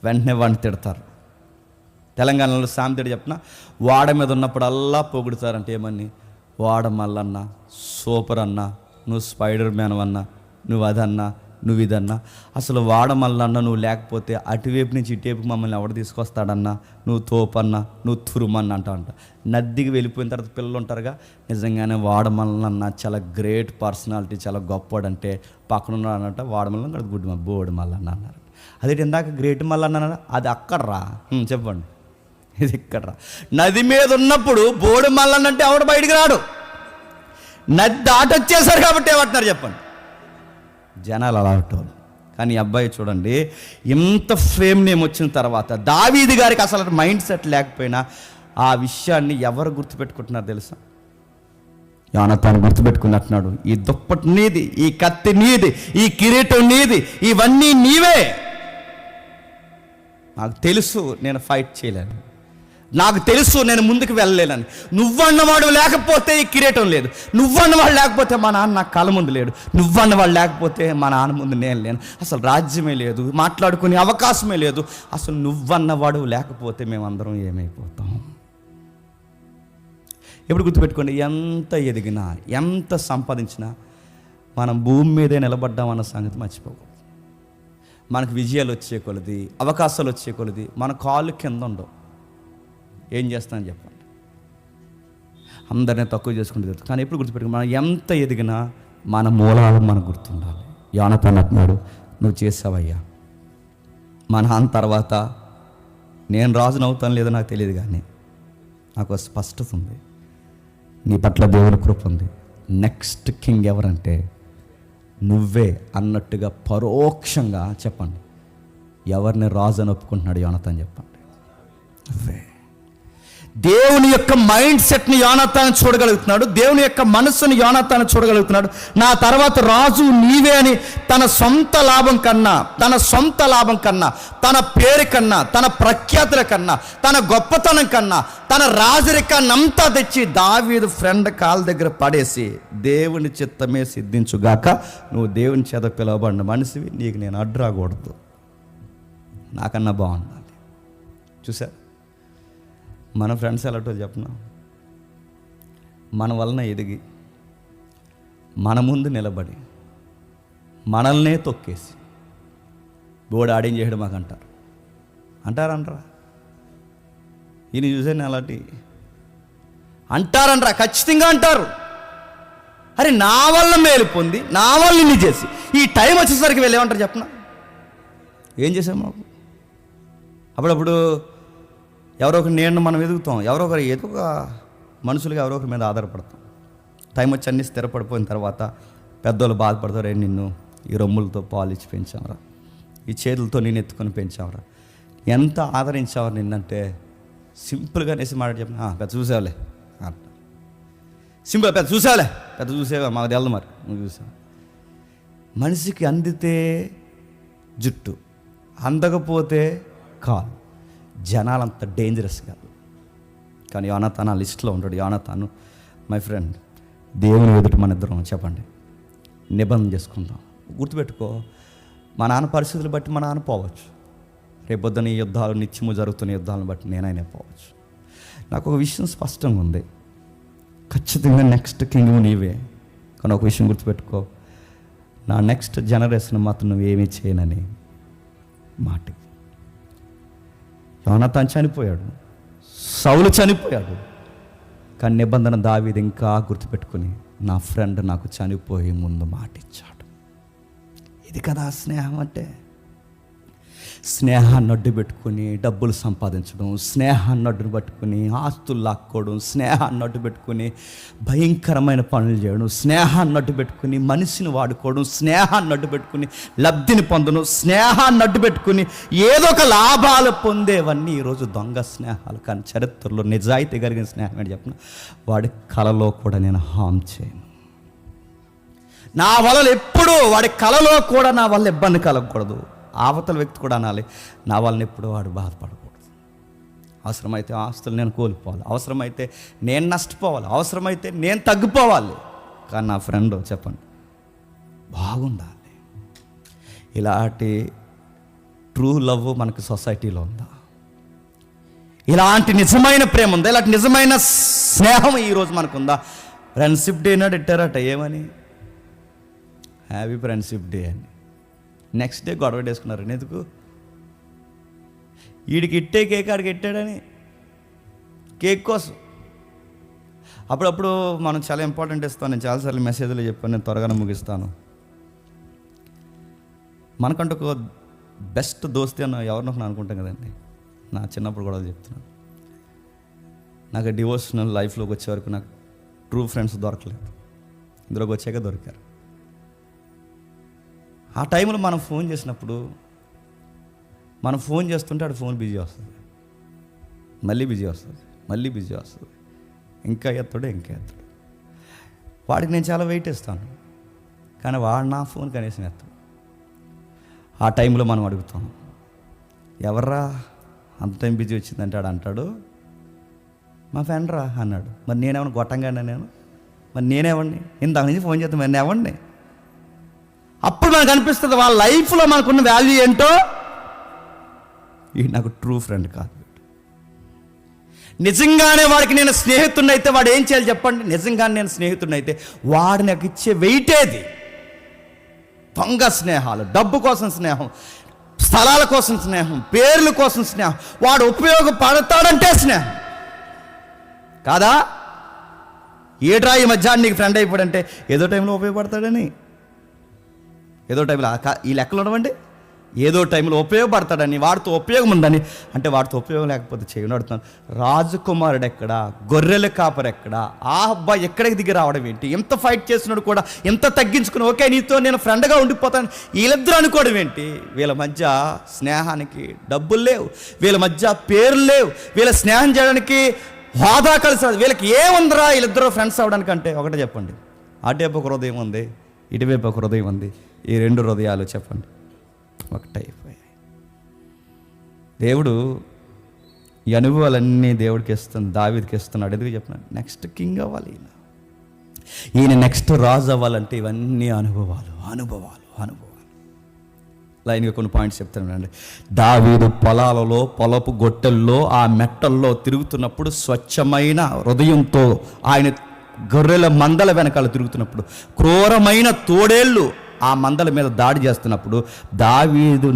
వెంటనే వాడిని తిడతారు. తెలంగాణలో సామెతడు చెప్పిన, వాడ మీద ఉన్నప్పుడల్లా పొగుడుతారంటే ఏమని, వాడ మల్లన్న, సూపర్ అన్నా, నువ్వు స్పైడర్ మ్యాన్ అన్నా, నువ్వు అదన్నా, నువ్వు ఇదన్నా. అసలు వాడ మల్లన్న నువ్వు లేకపోతే అటువైపు నుంచి ఇటువైపు మమ్మల్ని ఎవడు తీసుకొస్తాడన్నా, నువ్వు తోపన్నా, నువ్వు తురుమన్నా అంట. నదికి వెళ్ళిపోయిన తర్వాత పిల్లలు ఉంటారుగా, నిజంగానే వాడ మల్లన్న చాలా గ్రేట్ పర్సనాలిటీ, చాలా గొప్పవాడంటే పక్కన ఉన్నాడంట వాడమల్ల గుడ్డు బోడు మల్లన్న అన్నారు. అదే ఇందాక గ్రేట్ మల్లన్న అన్నారు, అది అక్కడ్రా. చెప్పండి, ఇది ఇక్కడ్రా. నది మీద ఉన్నప్పుడు బోడు మల్లన్న అంటే ఎవడు బయటికి రాడు. నది దాటొచ్చేసారు కాబట్టి ఏమంటున్నారు చెప్పండి, జనాలు అలా ఉంటారు. కానీ ఈ అబ్బాయి చూడండి, ఇంత ఫేమ్ నేమ్ వచ్చిన తర్వాత దావీదు గారికి అసలు మైండ్ సెట్ లేకపోయినా ఆ విషయాన్ని ఎవరు గుర్తుపెట్టుకుంటున్నారు తెలుసా? యోనాతాను గుర్తుపెట్టుకున్నట్టున్నాడు. ఈ దుప్పటి నీది, ఈ కత్తి నీది, ఈ కిరీటం నీది, ఇవన్నీ నీవే. నాకు తెలుసు నేను ఫైట్ చేయలేను, నాకు తెలుసు నేను ముందుకు వెళ్ళలేనని. నువ్వన్నవాడు లేకపోతే ఈ కిరీటం లేదు, నువ్వన్నవాడు లేకపోతే మా నాన్న నా కళ్ళ ముందు లేడు, నువ్వన్నవాడు లేకపోతే మా నాన్న ముందు నేను లేను, అసలు రాజ్యమే లేదు, మాట్లాడుకునే అవకాశమే లేదు. అసలు నువ్వన్నవాడు లేకపోతే మేమందరం ఏమైపోతాం? ఎప్పుడు గుర్తుపెట్టుకోండి, ఎంత ఎదిగినా ఎంత సంపాదించినా మనం భూమి మీదే నిలబడ్డామన్న సంగతి మర్చిపోకూడదు. మనకు విజయాలు వచ్చే కొలది, అవకాశాలు వచ్చే కొలది మన కాళ్ళు కింద ఉండవు. ఏం చేస్తానని చెప్పండి, అందరినీ తక్కువ చేసుకుంటూ తెలుసు. కానీ ఎప్పుడు గుర్తుపెట్టుకుని మనం ఎంత ఎదిగినా మన మూలాలు మనకు గుర్తుండాలి. యోనాతాను అంటున్నాడు, నువ్వు చేసావయ్యా. మా నాన్న తర్వాత నేను రాజును అవుతాను లేదో నాకు తెలియదు, కానీ నాకు స్పష్టత ఉంది, నీ పట్ల దేవుని కృప ఉంది. నెక్స్ట్ కింగ్ ఎవరంటే నువ్వే అన్నట్టుగా పరోక్షంగా చెప్పండి, ఎవరిని రాజు అని ఒప్పుకుంటున్నాడు యోనాతాను చెప్పండి, నువ్వే. దేవుని యొక్క మైండ్ సెట్ని యోనాతాను చూడగలుగుతున్నాడు, దేవుని యొక్క మనస్సుని యోనాతాను చూడగలుగుతున్నాడు. నా తర్వాత రాజు నీవే అని తన సొంత లాభం కన్నా, తన పేరు కన్నా, తన ప్రఖ్యాతుల కన్నా, తన గొప్పతనం కన్నా, తన రాజరికాన్నంతా తెచ్చి దావీదు ఫ్రెండ్ కాళ్ళ దగ్గర పడేసి, దేవుని చిత్తమే సిద్ధించుగాక, నువ్వు దేవుని చేత పిలవబడిన మనిషివి, నీకు నేను అడ్డు రాకూడదు, నాకన్నా బాగుండాలి. చూసా, మన ఫ్రెండ్స్ ఎలాంటో చెప్పిన, మన వలన ఎదిగి మన ముందు నిలబడి మనల్నే తొక్కేసి బోర్డు ఆడేం చేయడం మాకు అంటారా? ఈయన చూసాను అలాంటి అంటారంటారా, ఖచ్చితంగా అంటారు. అరే నా వల్ల మేలు పొంది, నా వల్ల ఇన్ని చేసి ఈ టైం వచ్చేసరికి వెళ్ళేమంటారు చెప్పనా? ఏం చేసాం మాకు? అప్పుడప్పుడు ఎవరో ఒకరు నేను మనం ఎదుగుతాం, ఎవరో ఒకరు ఏదో ఒక మనుషులుగా ఎవరో ఒకరి మీద ఆధారపడతాం. టైం వచ్చి అన్నీ స్థిరపడిపోయిన తర్వాత పెద్దోళ్ళు బాధపడతారు, నిన్ను ఈ రొమ్ములతో పాలు ఇచ్చి పెంచావరా, ఈ చేతులతో నేను ఎత్తుకొని పెంచావరా, ఎంత ఆదరించావరా నిన్నంటే సింపుల్గా నేసి మాట చెప్పిన, పెద్ద చూసేవాలే అంట. సింపుల్, పెద్ద చూసేవా మాకు తెలదు, మరి నువ్వు చూసావు. మనిషికి అందితే జుట్టు, అందకపోతే కాలు, జనాలంత డేంజరస్ కాదు. కానీ యోనాతాను ఆ లిస్ట్లో ఉంటాడు. యోనాతాను మై ఫ్రెండ్, దేవుని ఎదుట మన ఇద్దరం చెప్పండి నిబంధన చేసుకుందాం. గుర్తుపెట్టుకో, మా నాన్న పరిస్థితులు బట్టి మా నాన్న పోవచ్చు, రేపొద్దున ఈ యుద్ధాలు నిత్యము జరుగుతున్న యుద్ధాలను బట్టి నేనైనా పోవచ్చు. నాకు ఒక విషయం స్పష్టంగా ఉంది, ఖచ్చితంగా నెక్స్ట్ కింగ్ నీవే. కానీ ఒక విషయం గుర్తుపెట్టుకో, నా నెక్స్ట్ జనరేషన్ మాత్రం నువ్వేమీ చేయనని మాట. యోనాతాను చనిపోయాడు, సౌలు చనిపోయాడు, కానీ నిబంధన దావీదు ఇంకా గుర్తుపెట్టుకుని, నా ఫ్రెండ్ నాకు చనిపోయే ముందు మాట ఇచ్చాడు. ఇది కదా స్నేహం అంటే. స్నేహాన్ని అడ్డు పెట్టుకుని డబ్బులు సంపాదించడం, స్నేహాన్ని అడ్డు పెట్టుకుని ఆస్తులు లాక్కోవడం, స్నేహాన్ని అడ్డు పెట్టుకుని భయంకరమైన పనులు చేయడం, స్నేహాన్ని అడ్డు పెట్టుకుని మనిషిని వాడుకోవడం, స్నేహాన్ని అడ్డు పెట్టుకుని లబ్ధిని పొందడం, స్నేహాన్ని అడ్డు పెట్టుకుని ఏదో ఒక లాభాలు పొందేవన్నీ ఈరోజు దొంగ స్నేహాలు. కానీ చరిత్రలో నిజాయితీ కలిగిన స్నేహం అని చెప్పిన వాడి కలలో కూడా నేను హామ్ చేయను. నా వల్ల ఎప్పుడూ వాడి కలలో కూడా నా వల్ల ఇబ్బంది కలగకూడదు. అవతల వ్యక్తి కూడా అనాలి, నా వాళ్ళని ఎప్పుడూ వాడు బాధపడకూడదు. అవసరమైతే ఆస్తులు నేను కోల్పోవాలి, అవసరమైతే నేను నష్టపోవాలి, అవసరమైతే నేను తగ్గిపోవాలి, కానీ నా ఫ్రెండ్ చెప్పండి బాగుండాలి. ఇలాంటి ట్రూ లవ్ మనకి సొసైటీలో ఉందా? ఇలాంటి నిజమైన ప్రేమ ఉందా? ఇలాంటి నిజమైన స్నేహం ఈరోజు మనకుందా? ఫ్రెండ్షిప్ డే నాడు ఇట్టారట, ఏమని? హ్యాపీ ఫ్రెండ్షిప్ డే అని. నెక్స్ట్ డే గొడవ వేసుకున్నారు. ఎందుకు? వీడికి ఇట్టే కేక్ ఆడికి ఇట్టాడని, కేక్ కోసం. అప్పుడప్పుడు మనం చాలా ఇంపార్టెంట్ ఇస్తాను. నేను చాలాసార్లు మెసేజ్లో చెప్పాను, నేను త్వరగానే ముగిస్తాను. మనకంటూ ఒక బెస్ట్ దోస్తి అన్న ఎవరినో నేను అనుకుంటాం కదండి. నా చిన్నప్పుడు కూడా చెప్తున్నాను, నాకు డివోషనల్ లైఫ్లోకి వచ్చే వరకు నాకు ట్రూ ఫ్రెండ్స్ దొరకలేదు. ఇందులోకి వచ్చాక దొరికారు. ఆ టైంలో మనం ఫోన్ చేసినప్పుడు, మనం ఫోన్ చేస్తుంటే ఆడు ఫోన్ బిజీ వస్తుంది, మళ్ళీ బిజీ వస్తుంది, మళ్ళీ బిజీ వస్తుంది, ఇంకా ఎత్తాడు, ఇంకా ఎత్తాడు. వాడికి నేను చాలా వెయిట్ ఇస్తాను, కానీ వాడు నా ఫోన్ కనీసం ఎత్తాడు. ఆ టైంలో మనం అడుగుతాం, ఎవర్రా అంత టైం బిజీ వచ్చిందంటే ఆడు అంటాడు, మా ఫ్రెండ్ రా అన్నాడు. మరి నేనేమన్నా గొట్టంగానే నేను? మరి నేనేవండి? ఇంతకు నుంచి ఫోన్ చేస్తాను, మరి నేవండి. అప్పుడు మనకు అనిపిస్తుంది వాళ్ళ లైఫ్లో మనకున్న వాల్యూ ఏంటో. ఈ నాకు ట్రూ ఫ్రెండ్ కాదు. నిజంగానే వాడికి నేను స్నేహితుడిని అయితే వాడు ఏం చేయాలి చెప్పండి? నిజంగానే నేను స్నేహితుడిని అయితే వాడు నాకు ఇచ్చే వెయిటేది. దొంగ స్నేహాలు, డబ్బు కోసం స్నేహం, స్థలాల కోసం స్నేహం, పేర్ల కోసం స్నేహం, వాడు ఉపయోగపడతాడంటే స్నేహం కాదా? ఏడ్రా ఈ మధ్యాహ్నం నీకు ఫ్రెండ్ అయిపోయాడంటే ఏదో టైంలో ఉపయోగపడతాడని, ఏదో టైంలో ఈ లెక్కలు ఉండవండి, ఏదో టైంలో ఉపయోగపడతాడని, వాడితో ఉపయోగం ఉందని. అంటే వాడితో ఉపయోగం లేకపోతే చేయను అడుగుతున్నాను. రాజకుమారుడు ఎక్కడా? గొర్రెల కాపరు ఎక్కడా? ఆ అబ్బాయి ఎక్కడికి దిగి రావడం ఏంటి? ఎంత ఫైట్ చేస్తున్నాడు కూడా, ఎంత తగ్గించుకుని ఓకే నీతో నేను ఫ్రెండ్గా ఉండిపోతాను వీళ్ళిద్దరూ అనుకోవడం ఏంటి? వీళ్ళ మధ్య స్నేహానికి డబ్బులు లేవు, వీళ్ళ మధ్య పేర్లు లేవు, వీళ్ళ స్నేహం చేయడానికి హోదా కలిసి రాదు. వీళ్ళకి ఏముందిరా వీళ్ళిద్దరూ ఫ్రెండ్స్ అవ్వడానికి? అంటే ఒకటే చెప్పండి, అటువైపు ఒక హృదయం ఉంది, ఇటువైపు ఒక హృదయం ఉంది. ఈ రెండు హృదయాలు చెప్పండి ఒకటైపోయాయి. దేవుడు ఈ అనుభవాలన్నీ దేవుడికి ఇస్తుంది, దావీదుకి ఇస్తున్నాడు. ఎందుకు చెప్పినాడు? నెక్స్ట్ కింగ్ అవ్వాలి ఈయన నెక్స్ట్ రాజు అవ్వాలంటే ఇవన్నీ అనుభవాలు అనుభవాలు అనుభవాలు. లైన్గా కొన్ని పాయింట్స్ చెప్తానండి. దావీదు పొలాలలో, పొలపు గొట్టెల్లో, ఆ మెట్టల్లో తిరుగుతున్నప్పుడు స్వచ్ఛమైన హృదయంతో ఆయన గొర్రెల మందల వెనకాల తిరుగుతున్నప్పుడు, క్రూరమైన తోడేళ్ళు ఆ మందల మీద దాడి చేస్తున్నప్పుడు దావీదు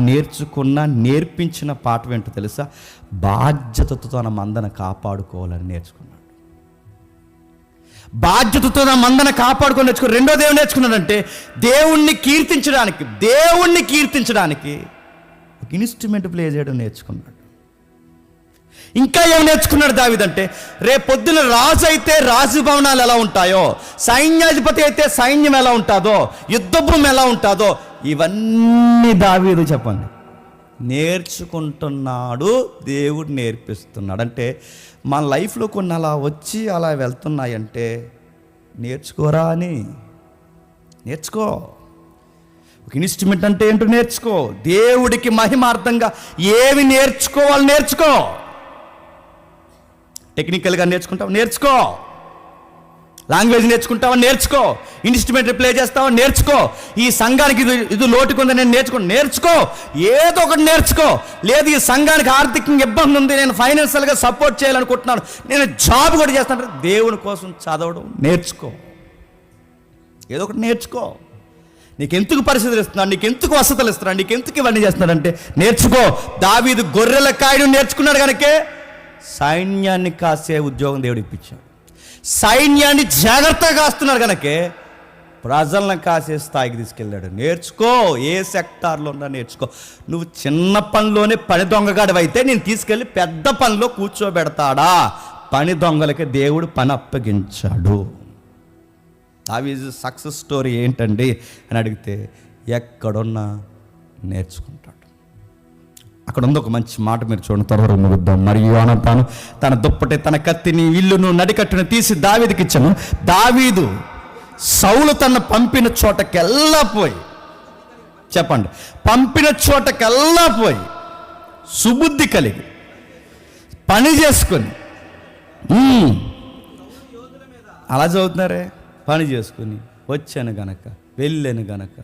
నేర్పించిన పాఠం ఏంటో తెలుసా? బాధ్యతతో తన మందను కాపాడుకోవాలని నేర్చుకున్నాడు. బాధ్యతతో తన మందను కాపాడుకొని నేర్చుకున్నాడు. రెండోది ఏమి నేర్చుకున్నాడంటే దేవుణ్ణి కీర్తించడానికి ఒక ఇన్స్ట్రుమెంట్ ప్లే చేయడం నేర్చుకున్నాడు. ఇంకా ఏమి నేర్చుకున్నాడు దావీదు అంటే, రేపు పొద్దున రాజు అయితే రాజభవనాలు ఎలా ఉంటాయో, సైన్యాధిపతి అయితే సైన్యం ఎలా ఉంటుందో, యుద్ధభూమి ఎలా ఉంటుందో, ఇవన్నీ దావీదు చెప్పండి నేర్చుకుంటున్నాడు. దేవుడు నేర్పిస్తున్నాడు. అంటే మన లైఫ్లో కొన్ని అలా వచ్చి అలా వెళ్తున్నాయంటే నేర్చుకోరా అని. నేర్చుకో. ఒక ఇన్స్ట్రుమెంట్ అంటే ఏంటో నేర్చుకో. దేవుడికి మహిమార్థంగా ఏవి నేర్చుకోవాలి నేర్చుకో. టెక్నికల్గా నేర్చుకుంటావు నేర్చుకో, లాంగ్వేజ్ నేర్చుకుంటావా నేర్చుకో, ఇన్స్ట్రుమెంట్ ప్లే చేస్తావా నేర్చుకో, ఈ సంఘానికి ఇది లోటుకుంది నేను నేర్చుకో, ఏదో ఒకటి నేర్చుకో. లేదు ఈ సంఘానికి ఆర్థికంగా ఇబ్బంది ఉంది, నేను ఫైనాన్షియల్గా సపోర్ట్ చేయాలనుకుంటున్నాను, నేను జాబ్ కూడా చేస్తాను, దేవుని కోసం చదవడం నేర్చుకో. ఏదో ఒకటి నేర్చుకో. నీకెందుకు పరిస్థితులు ఇస్తున్నాడు, నీకెందుకు వసతులు ఇస్తున్నాడు, నీకెందుకు ఇవన్నీ చేస్తున్నాడంటే నేర్చుకో. దావీదు గొర్రెల కాయను నేర్చుకున్నాడు కనుకే సైన్యాన్ని కాసే ఉద్యోగం దేవుడు ఇప్పించాడు. సైన్యాన్ని జాగ్రత్తగా కాస్తున్నాడు కనుకే ప్రజలను కాసే స్థాయికి తీసుకెళ్ళాడు. నేర్చుకో. ఏ సెక్టార్లో ఉన్నా నేర్చుకో. నువ్వు చిన్న పనిలోనే పని దొంగగాడివైతే నేను తీసుకెళ్ళి పెద్ద పనిలో కూర్చోబెడతాడా? పని దొంగలకి దేవుడు పని అప్పగించాడు. దావీదు సక్సెస్ స్టోరీ ఏంటండి అని అడిగితే ఎక్కడున్నా నేర్చుకుంటాడు. అక్కడ ఉంది ఒక మంచి మాట, మీరు చూడండి, త్వరగా ముగిద్దాం. మరియు యోనాతాను తన దుప్పటి, తన కత్తిని, ఇల్లును, నడికట్టును తీసి దావీదుకి ఇచ్చాను. దావీదు సౌలు తన పంపిన చోటకెల్లా పోయి, చెప్పండి, పంపిన చోటకెల్లా పోయి సుబుద్ధి కలిగి పని చేసుకొని, అలా చదువుతున్నారే, పని చేసుకుని వచ్చాను గనక, వెళ్ళాను గనక.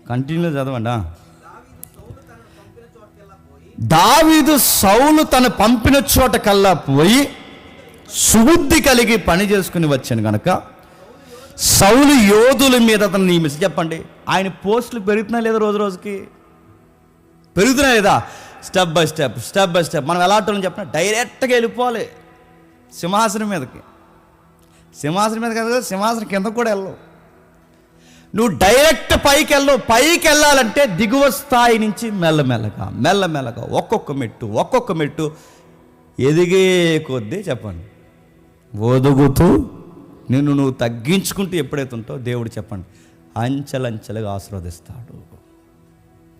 కంటిన్యూ చదవండి. దావీదు సౌలు తను పంపిన చోట కల్లా పోయి సుబుద్ధి కలిగి పని చేసుకుని వచ్చాను కనుక సౌలు యోధుల మీద అతను నియమించి, చెప్పండి ఆయన పోస్టులు పెరుగుతున్నాయి లేదా? రోజు రోజుకి పెరుగుతున్నాయి లేదా? Step by step step by step. మనం ఎలా అంటామని చెప్పిన డైరెక్ట్గా వెళ్ళిపోవాలి సింహాసనం మీదకి. సింహాసనం మీద కదా, సింహాసనం కింద కూడా వెళ్ళవు. నువ్వు డైరెక్ట్ పైకి వెళ్ళవు. పైకి వెళ్ళాలంటే దిగువ స్థాయి నుంచి మెల్లమెల్లగా మెల్లమెల్లగా ఒక్కొక్క మెట్టు ఎదిగే కొద్దీ, చెప్పండి, ఒదుగుతూ నిన్ను నువ్వు తగ్గించుకుంటూ ఎప్పుడైతే ఉంటావు దేవుడు, చెప్పండి, అంచెలంచెలుగా ఆశీర్వదిస్తాడు.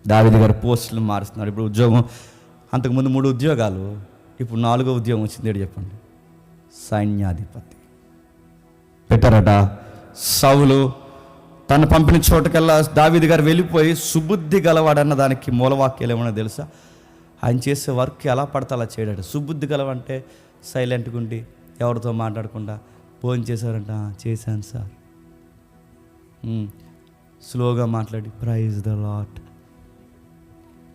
దావీదు గారు పోస్టులు మారుస్తున్నాడు. ఇప్పుడు ఉద్యోగం, అంతకుముందు 3 ఉద్యోగాలు, ఇప్పుడు 4వ ఉద్యోగం వచ్చింది. చెప్పండి, సైన్యాధిపతి పెట్టారట. సౌలు తను పంపిన చోటకల్లా దావీదు గారు వెళ్ళిపోయి సుబుద్ధి గలవాడన్న దానికి మూలవాక్యాలు ఏమన్నా తెలుసా? ఆయన చేసే వర్క్ ఎలా పడితే అలా చేయడాడు. సుబుద్ధి గలవంటే సైలెంట్గా ఉండి ఎవరితో మాట్లాడకుండా, ఫోన్ చేశారంట, చేశాను సార్, స్లోగా మాట్లాడి ప్రైజ్ ద లార్డ్,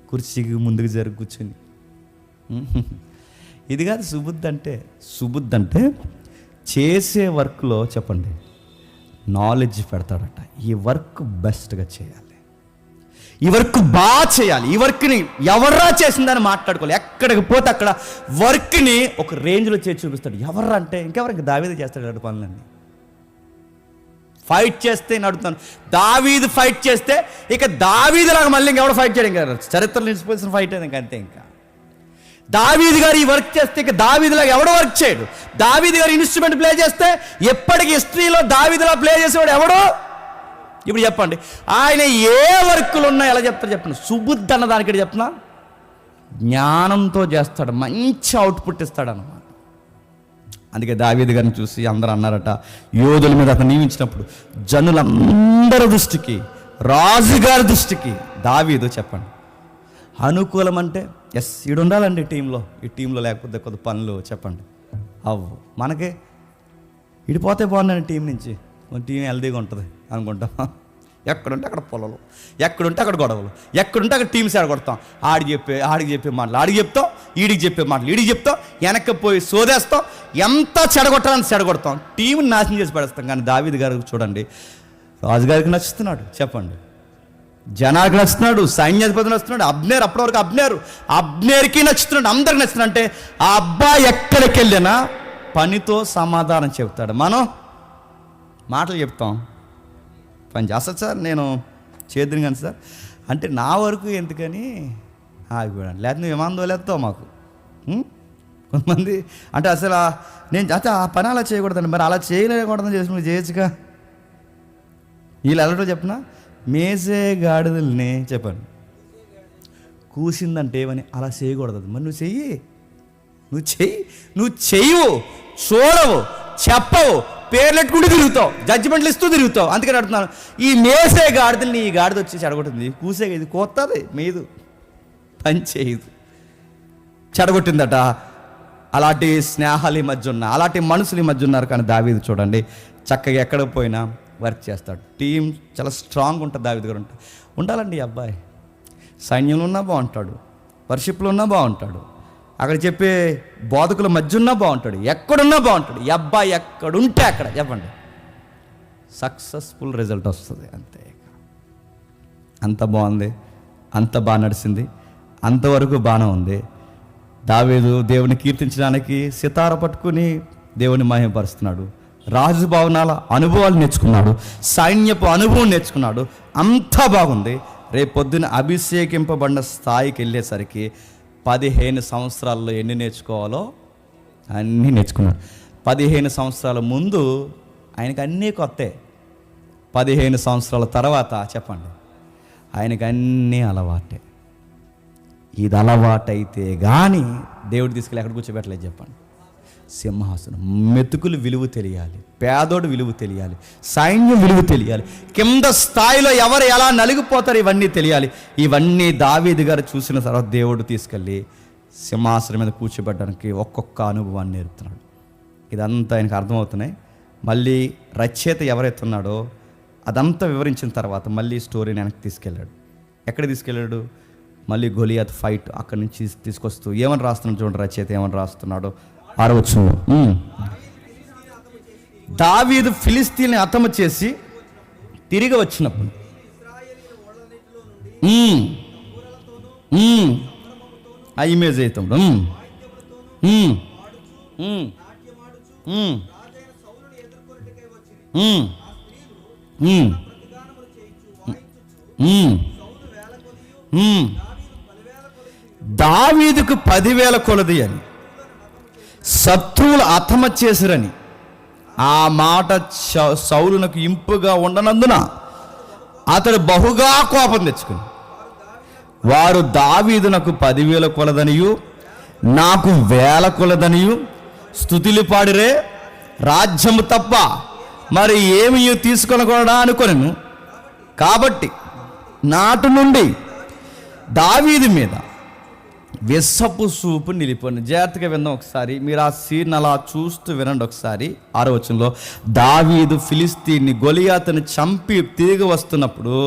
కుర్చీకి ముందుకు జరిగి కూర్చుని. ఇది కాదు సుబుద్ధి అంటే. సుబుద్ధి అంటే చేసే వర్క్లో, చెప్పండి, నాలెడ్జ్ పెడతాడట. ఈ వర్క్ బెస్ట్గా చేయాలి, ఈ వర్క్ బాగా చేయాలి, ఈ వర్క్ని ఎవర్రా చేసిందని మాట్లాడుకోవాలి. ఎక్కడికి పోతే అక్కడ వర్క్ని ఒక రేంజ్లో చేసి చూపిస్తాడు. ఎవర్రా అంటే ఇంకెవరికి? దావీదు చేస్తాడు అటు పనులన్నీ. ఫైట్ చేస్తే నడుతాను, దావీదు ఫైట్ చేస్తే ఇక దావీదులాగా మళ్ళీ ఇంకెవడు ఫైట్ చేయడం కదా. చరిత్రలో నిలిచిపోసిన ఫైట్ అది ఇంకంతే. ఇంకా దావీదు గారు ఈ వర్క్ చేస్తే ఇక దావీదులాగా ఎవడో వర్క్ చేయడు. దావీదు గారు ఇన్స్ట్రుమెంట్ ప్లే చేస్తే ఎప్పటికి హిస్టరీలో దావీదులా ప్లే చేసేవాడు ఎవడో? ఇప్పుడు చెప్పండి, ఆయన ఏ వర్కులు ఉన్నాయి ఎలా చెప్తారు? చెప్పండి, సుబుద్ధి అన్న దానికి చెప్తున్నా, జ్ఞానంతో చేస్తాడు, మంచి అవుట్పుట్ ఇస్తాడు అన్నమాట. అందుకే దావీదు గారిని చూసి అందరూ అన్నారట, యోధుల మీద అతను నియమించినప్పుడు జనులందరి దృష్టికి, రాజుగారి దృష్టికి దావీదు, చెప్పండి, అనుకూలం. అంటే ఎస్, ఈడు ఉండాలండి టీంలో. ఈ టీంలో లేకపోతే కొద్ది పనులు, చెప్పండి, అవ్వు. మనకే ఇడిపోతే బాగుందండి టీం నుంచి, టీం హెల్దీగా ఉంటుంది అనుకుంటాం. ఎక్కడుంటే అక్కడ పొలలు, ఎక్కడుంటే అక్కడ గొడవలు, ఎక్కడుంటే అక్కడ టీమ్స్ ఆడగొడతాం. ఆడికి చెప్పే మాటలు ఆడికి చెప్తాం, ఈడికి చెప్పే మాటలు ఈడికి చెప్తాం, వెనక్కి పోయి సోదేస్తాం, ఎంత చెడగొట్టాలని చెడగొడతాం, టీంని నాశనం చేసి పడేస్తాం. కానీ దావీదు గారు చూడండి, రాజుగారికి నచ్చుతున్నాడు, చెప్పండి, జనానికి నచ్చుతున్నాడు, సైన్యాధిపతి నచ్చుతున్నాడు, అబ్నేర్, అప్పటి వరకు అబ్నేర్కి నచ్చుతున్నాడు, అందరికి నచ్చుతున్నాడు. అంటే ఆ అబ్బాయి ఎక్కడికి వెళ్ళినా పనితో సమాధానం చెప్తాడు. మనం మాటలు చెప్తాం, పని చేస్తాను సార్, నేను చేద్దును కానీ సార్ అంటే నా వరకు ఎందుకని ఆగిపోయాను. లేకపోతే నువ్వు ఏమాందో లేస్తావు మాకు. కొంతమంది అంటే అసలు నేను అయితే ఆ పని అలా చేయకూడదండి, మరి అలా చేయలేకూడదని చేసి నువ్వు చేయొచ్చుగా. వీళ్ళు ఎలాంటో చెప్పిన మేసే గాడిదల్ని, చెప్పండి, కూసిందంటే ఏమని అలా చేయకూడదు. మరి నువ్వు చెయ్యవు, చూడవు, చెప్పవు, పేర్లెట్టుకుంటూ తిరుగుతావు, జడ్జిమెంట్లు ఇస్తూ తిరుగుతావు. అందుకని అడుగుతున్నాను, ఈ మేసే గాడిదల్ని ఈ గాడిద వచ్చి చెడగొట్టింది. కూసే ఇది కోత్తది మీదు, పని చేయదు, చెడగొట్టిందట. అలాంటి స్నేహాలు ఈ మధ్య ఉన్నా, అలాంటి మనుషులు ఈ మధ్య ఉన్నారు. కానీ దావీదు చూడండి, చక్కగా ఎక్కడికి పోయినా వర్క్ చేస్తాడు. టీం చాలా స్ట్రాంగ్ ఉంటుంది. దావీదు గారు ఉండాలండి. ఈ అబ్బాయి సైన్యంలో ఉన్నా బాగుంటాడు, వర్షిప్లో ఉన్నా బాగుంటాడు, అక్కడ చెప్పే బోధకుల మధ్య ఉన్నా బాగుంటాడు, ఎక్కడున్నా బాగుంటాడు. ఈ అబ్బాయి ఎక్కడుంటే అక్కడ, చెప్పండి, సక్సెస్ఫుల్ రిజల్ట్ వస్తుంది. అంతే. అంత బాగుంది, అంత బాగా నడిచింది, అంతవరకు బాగానే ఉంది. దావీదు దేవుని కీర్తించడానికి సితార పట్టుకుని దేవుని మహిమపరుస్తున్నాడు. రాజు భవనాల అనుభవాలు నేర్చుకున్నాడు, సైన్యపు అనుభవం నేర్చుకున్నాడు, అంతా బాగుంది. రేపు పొద్దున అభిషేకింపబడిన స్థాయికి వెళ్ళేసరికి 15 సంవత్సరాల్లో ఎన్ని నేర్చుకోవాలో అన్నీ నేర్చుకున్నాడు. 15 సంవత్సరాల ముందు ఆయనకు అన్నీ కొత్తే, 15 సంవత్సరాల తర్వాత, చెప్పండి, ఆయనకు అన్నీ అలవాటే. ఇది అలవాటైతే కానీ దేవుడు తీసుకెళ్ళి ఎక్కడ కూర్చోబెట్టలేదు, చెప్పండి. సింహాసనం. మెతుకులు విలువ తెలియాలి, పేదోడు విలువ తెలియాలి, సైన్యం విలువ తెలియాలి, కింద స్థాయిలో ఎవరు ఎలా నలిగిపోతారు ఇవన్నీ తెలియాలి. ఇవన్నీ దావీదు గారు చూసిన తర్వాత దేవుడు తీసుకెళ్ళి సింహాసనం మీద కూర్చోబెట్టడానికి ఒక్కొక్క అనుభవాన్ని నేర్పుతున్నాడు. ఇదంతా ఆయనకు అర్థమవుతున్నాయి. మళ్ళీ రచయిత ఎవరైతే ఉన్నాడో అదంతా వివరించిన తర్వాత మళ్ళీ స్టోరీని వెనక్కి తీసుకెళ్ళాడు. ఎక్కడ తీసుకెళ్ళాడు? మళ్ళీ గొలియాత్ ఫైట్ అక్కడి నుంచి తీసుకొస్తూ ఏమని రాస్తున్నాడు చూడండి, రచయిత ఏమని రాస్తున్నాడు 6వ వచనంలో. దావీదు ఫిలిస్తీన్ని హతము చేసి తిరిగి వచ్చినప్పుడు ఆ ఇమేజ్ అవుతాడు. దావీదుకు 10,000 కొలది అని శత్రువులు హతమ చేసిరని ఆ మాట సౌలునకు ఇంపుగా ఉండనందున అతడు బహుగా కోపం తెచ్చుకుని, వారు దావీదునకు 10,000 కొలదనియు నాకు 1,000 కొలదనియు స్తుతులు పాడిరే, రాజ్యము తప్ప మరి ఏమి తీసుకొనకూడదా అనుకొనెను. కాబట్టి నాటి నుండి దావీదు మీద విషపు సూపు నిలిపోను. జాగ్రత్తగా విందాం ఒకసారి, మీరు ఆ సీన్ అలా చూస్తూ వినండి ఒకసారి. 6వ వచనంలో దావీదు ఫిలిస్తీన్ని గొలియాతుని చంపి తిరిగి వస్తున్నప్పుడు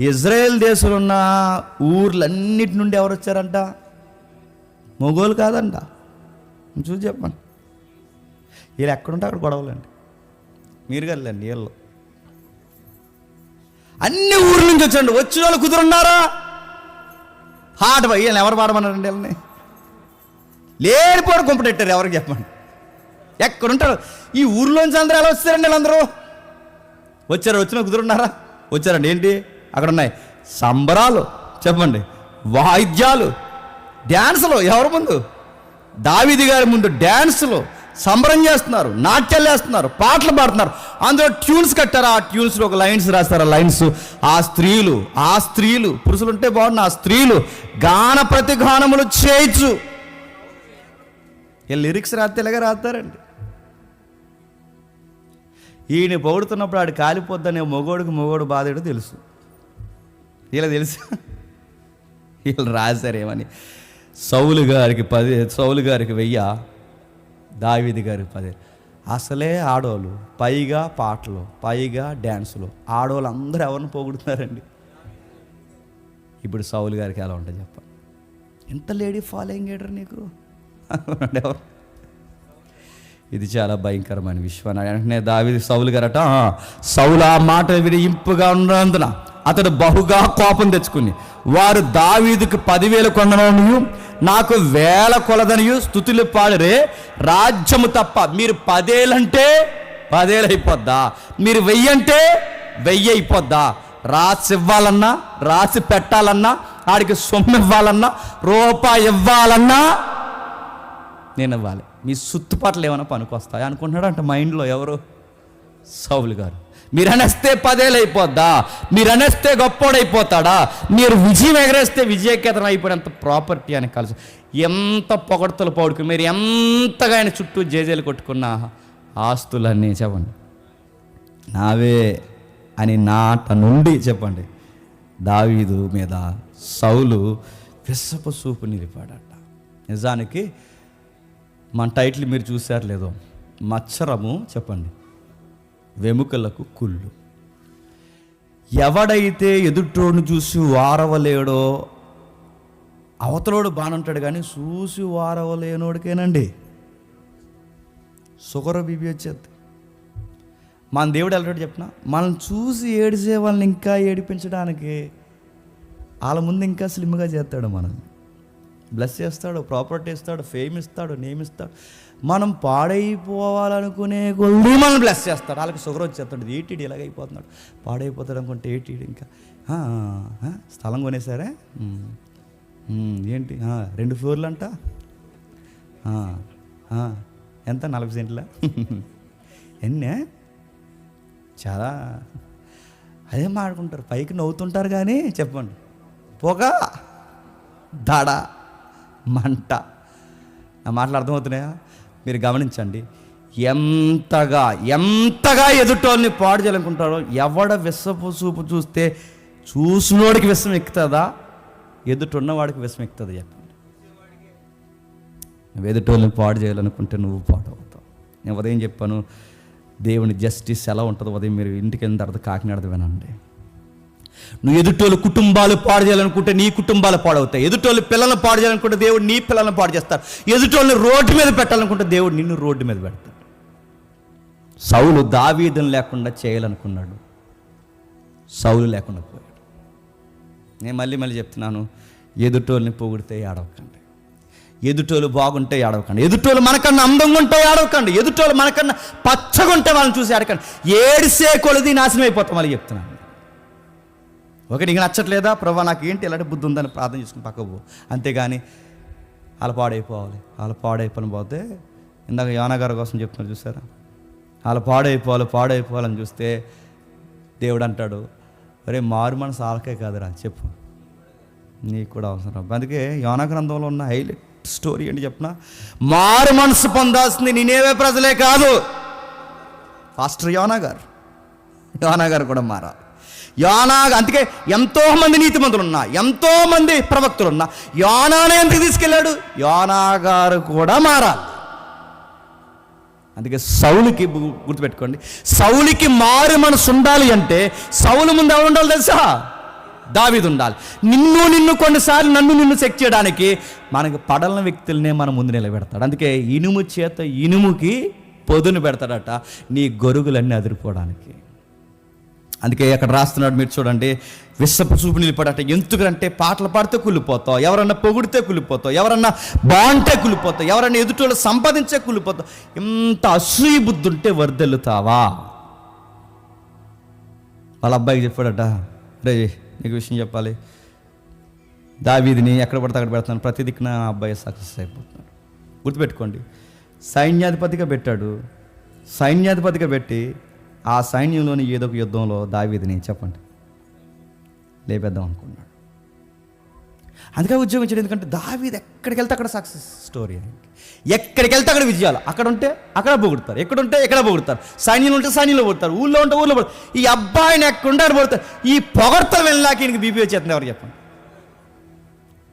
ఇజ్రాయెల్ దేశంలో ఉన్న ఊర్లన్నిటి నుండి ఎవరు వచ్చారంట? మొగోలు కాదంట. చూసి చెప్పండి, వీళ్ళు ఎక్కడుంటే అక్కడ గొడవలండి. మీరు కదండి వీళ్ళు అన్ని ఊర్ల నుంచి వచ్చండి. వచ్చిన వాళ్ళు కుదురున్నారా? హాట్ బై వీళ్ళని ఎవరు పాడమన్నారండి? వీళ్ళని లేనిపోరు గుంపటెట్టారు. ఎవరికి చెప్పండి, ఎక్కడుంటారు? ఈ ఊర్లోంచి అందరూ ఎలా వచ్చారండి? వీళ్ళందరూ వచ్చారు. వచ్చిన కుదురున్నారా? వచ్చారండి. ఏంటి అక్కడ ఉన్నాయి? సంబరాలు, చెప్పండి, వాయిద్యాలు, డ్యాన్సులు. ఎవరి ముందు? దావీదు గారి ముందు డ్యాన్సులు, సంబరం చేస్తున్నారు, నాట్యాలు వేస్తున్నారు, పాటలు పాడుతున్నారు. అందులో ట్యూన్స్ కట్టారు. ఆ ట్యూన్స్లో ఒక లైన్స్ రాస్తారు. ఆ లైన్స్ ఆ స్త్రీలు పురుషులు ఉంటే బాగుంది, ఆ స్త్రీలు గాన ప్రతిగానములు చేయొచ్చు. వీళ్ళు లిరిక్స్ రాస్తే ఇలాగే రాస్తారండి. ఈయన పొగుడుతున్నప్పుడు ఆడు కాలిపోద్దనే మొగోడు బాధేడో తెలుసు. ఇలా తెలుసు. వీళ్ళు రాశారేమని. సౌలు గారికి 1,000, దావీదు గారికి 10. అసలే ఆడోళ్ళు, పైగా పాటలు, పైగా డ్యాన్సులు. ఆడవాళ్ళు అందరూ ఎవరిని పోగొడుతున్నారండి? ఇప్పుడు సౌలు గారికి ఎలా ఉంటుంది చెప్పండి. ఎంత లేడీ ఫాలోయింగ్ ఏడరు నీకు ఎవరు? ఇది చాలా భయంకరమైన విషయం. వెంటనే దావీదు సౌలు గారట, సౌలు ఆ మాట విని ఇంపుగా ఉన్నందున అతడు బహుగా కోపం తెచ్చుకుని, వారు దావీదుకు 10,000 కొనడనియు నాకు 1,000 కొలదనియు స్తుతులు పాడిరే, రాజ్యము తప్ప. మీరు 10,000 అంటే 10,000 అయిపోద్దా? మీరు 1,000 అంటే 1,000 అయిపోద్దా? రాసి ఇవ్వాలన్నా, రాసి పెట్టాలన్నా, ఆడికి సొమ్ము ఇవ్వాలన్నా, రూపాయి ఇవ్వాలన్నా నేను ఇవ్వాలి. మీ సుత్తుపాట్లు ఏమైనా పనికొస్తాయి అనుకుంటున్నాడు అంట మైండ్లో. ఎవరు? సౌలు గారు. మీరు అనేస్తే 10,000 అయిపోద్దా? మీరు అనేస్తే గొప్పోడైపోతాడా? మీరు విజయం ఎగరేస్తే విజయకేతనం అయిపోయినంత ప్రాపర్టీ అని కలిసి ఎంత పొగడతలు పౌడుకు మీరు ఎంతగా ఆయన చుట్టూ జేజేలు కొట్టుకున్న ఆస్తులన్నీ చెప్పండి నావే అని నాట నుండి చెప్పండి దావీదు మీద సౌలు విషపు సూపు నిలిపాడట. నిజానికి మన టైటిల్ మీరు చూశారు లేదో, మత్సరము చెప్పండి వెముకలకు కుళ్ళు. ఎవడైతే ఎదుటోడిని చూసి వారవలేడో అవతలోడు బాగుంటాడు, కానీ చూసి వారవలేనోడికేనండి షుగర్ బీపీ వచ్చేది. మన దేవుడు ఎలాంటి చెప్పిన, మనం చూసి ఏడిసే వాళ్ళని ఇంకా ఏడిపించడానికి వాళ్ళ ముందు ఇంకా స్లిమ్గా చేస్తాడు, మనల్ని బ్లెస్ చేస్తాడు, ప్రాపర్టీ ఇస్తాడు, ఫేమ్ ఇస్తాడు, నేమ్ ఇస్తాడు. మనం పాడైపోవాలనుకునే కొద్ది మనం బ్లెస్ చేస్తాడు. వాళ్ళకి షుగర్ వచ్చేస్తాడు. ఏటీడీ ఇలాగైపోతున్నాడు, పాడైపోతాడు అనుకుంటే ఏటీడీ ఇంకా స్థలం కొనేసారే ఏంటి 2 ఫ్లోర్లు అంట, ఎంత 40 సెంట్ల ఎన్నే చాలా అదే మాడుకుంటారు, పైకి నవ్వుతుంటారు కానీ చెప్పండి పొగ దడ మంట. నా మాటలు అర్థమవుతున్నాయా? మీరు గమనించండి, ఎంతగా ఎదుటోళ్ళని పాడు చేయాలనుకుంటారో. ఎవడ విషపు చూపు చూస్తే చూసినోడికి విషం ఎక్కుతుందా, ఎదుటున్నవాడికి విషం ఎక్కుతుంది చెప్పండి. నువ్వు ఎదుటోళ్ళని పాడు చేయాలనుకుంటే నువ్వు పాడు అవుతావు. నేను ఉదయం చెప్పాను, దేవుని జస్టిస్ ఎలా ఉంటుందో ఉదయం మీరు ఇంటికి వెళ్ళిన తర్వాత కాకినాడ వినండి. నువ్వు ఎదుటోళ్ళు కుటుంబాలు పాడు చేయాలనుకుంటే నీ కుటుంబాలు పాడవుతాయి. ఎదుటోళ్ళు పిల్లలను పాడు చేయాలనుకుంటే దేవుడు నీ పిల్లలను పాడు చేస్తారు. ఎదుటోళ్ళని రోడ్డు మీద పెట్టాలనుకుంటే దేవుడు నిన్ను రోడ్డు మీద పెడతాడు. సౌలు దావీదును లేకుండా చేయాలనుకున్నాడు, సౌలు లేకుండా పోయాడు. నేను మళ్ళీ చెప్తున్నాను, ఎదుటోళ్ళని పొగిడితే ఏడవకండి, ఎదుటోళ్ళు బాగుంటే ఏడవకండి, ఎదుటోళ్ళు మనకన్నా అందంగా ఉంటే ఏడవకండి, ఎదుటోళ్ళు మనకన్నా పచ్చగా ఉంటే వాళ్ళని చూసి ఏడకండి. ఏడిసే కొలది నాశనం అయిపోతాం. మళ్ళీ చెప్తున్నాను, ఒకటి నీకు నచ్చట్లేదా, ప్రభా నాకు ఏంటి ఎలాంటి బుద్ధి ఉందని ప్రార్థన చేసుకుని పక్కకు పో. అంతేగాని వాళ్ళ పాడైపోవాలని పోతే, ఇందాక యోనాగారి కోసం చెప్తున్నారు చూసారా, వాళ్ళ పాడైపోవాలని చూస్తే దేవుడు అంటాడు, అరే మారు మనసు వాళ్ళకే కాదురా, చెప్పు నీకు కూడా అవసరం. అందుకే యోనా గ్రంథంలో ఉన్న హైలైట్ స్టోరీ ఏంటి చెప్పిన, మారు మనసు పొందాల్సింది నినేవే ప్రజలే కాదు, పాస్టర్ యోనా గారు కూడా మారాలి. అందుకే ఎంతోమంది నీతిమంతులు ఉన్నా, ఎంతోమంది ప్రవక్తలు ఉన్నా, యోనానే ఎందుకు తీసుకెళ్ళాడు? యోనా గారు కూడా మారాలి. అందుకే సౌలుకి గుర్తుపెట్టుకోండి, సౌలుకి మారు మనసు ఉండాలి అంటే సౌలు ముందు ఎవరు ఉండాలి తెలుసా? దావీదు ఉండాలి. నిన్ను కొన్నిసార్లు నిన్ను చెక్ చేయడానికి మనకు పడలని వ్యక్తులనే మన ముందు నిలబెడతాడు. అందుకే ఇనుము చేత ఇనుముకి పొదును పెడతాడట, నీ గొరుగులన్నీ అదిరిపోవడానికి. అందుకే అక్కడ రాస్తున్నాడు, మీరు చూడండి, విశ్వపు చూపు నిలిపాడట. ఎందుకంటే పాటలు పాడితే కుళ్ళిపోతావు, ఎవరన్నా పొగిడితే కుళ్ళిపోతావు, ఎవరన్నా బాగుంటే కుళ్ళిపోతావు, ఎవరన్నా ఎదుటోళ్ళు సంపాదించే కుళ్ళిపోతావు. ఇంత అసూయ బుద్ధి ఉంటే వర్దెల్లుతావా? వాళ్ళ అబ్బాయికి చెప్పాడట, రే నీకు విషయం చెప్పాలి, దావీదుని ఎక్కడ పడితే అక్కడ పెడతాను, ప్రతి దిక్కున అబ్బాయి సక్సెస్ అయిపోతున్నాడు. గుర్తుపెట్టుకోండి, సైన్యాధిపతిగా పెట్టాడు. సైన్యాధిపతిగా పెట్టి ఆ సైన్యంలోని ఏదో ఒక యుద్ధంలో దావీదుని చెప్పండి లేపేద్దాం అనుకున్నాడు. అందుకే ఉద్యోగం ఇచ్చాడు. ఎందుకంటే దావీదు ఎక్కడికి వెళ్తే అక్కడ సక్సెస్ స్టోరీ, ఎక్కడికి వెళ్తే అక్కడ విజయాలు, అక్కడ ఉంటే అక్కడ పొగుడతారు, ఎక్కడుంటే ఎక్కడ పొగుడతారు, సైన్యంలో ఉంటే సైన్యంలో పొగుడతారు, ఊళ్ళో ఉంటే ఊళ్ళో పొగుడతారు. ఈ అబ్బాయిని ఎక్కడుంటే అక్కడ పొగుడతారు. ఈ పొగడతలు వెళ్ళాక ఈయనకి బీపీ వచ్చేస్తుంది. ఎవరు చెప్పండి?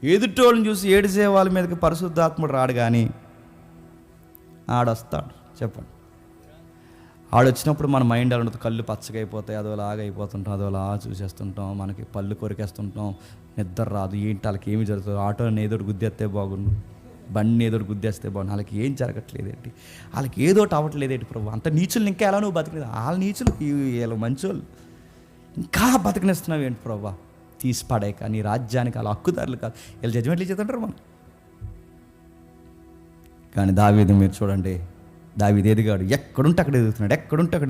ఎదుటోళ్ళని చూసి ఏడిసే వాళ్ళ మీదకి పరిశుద్ధాత్ముడు రాడు, కానీ ఆడొస్తాడు. చెప్పండి, ఆడొచ్చినప్పుడు మన మైండ్ అలా ఉంటుంది, కళ్ళు పచ్చగా అయిపోతాయి, అదోలాగా అయిపోతుంటాం, అదోలా చూసేస్తుంటాం, మనకి పళ్ళు కొరికేస్తుంటాం, నిద్ర రాదు. ఏంటి వాళ్ళకి ఏమి జరుగుతుంది? ఆటోని ఏదోటి గుద్దేస్తే బాగుండు, బండిని ఏదోటి గుద్దేస్తే బాగుండు, వాళ్ళకి ఏం జరగట్లేదేంటి, వాళ్ళకి ఏదోటి అవ్వట్లేదేంటి ప్రభు? అంత నీచులు ఇంకా ఎలా నువ్వు బతికినది? వాళ్ళ నీచులు, వీళ్ళు మంచోళ్ళు, ఇంకా బతికినిస్తున్నావు ఏంటి ప్రభు? తీసి పడేక నీ రాజ్యానికి అలా హక్కుదారులు కాదు, వీళ్ళు జడ్జిమెంట్లు చేస్తుంటారు మనం. కానీ దావీదు మీరు చూడండి, దావీదు ఎదిగాడు, ఎక్కడుంటే అక్కడ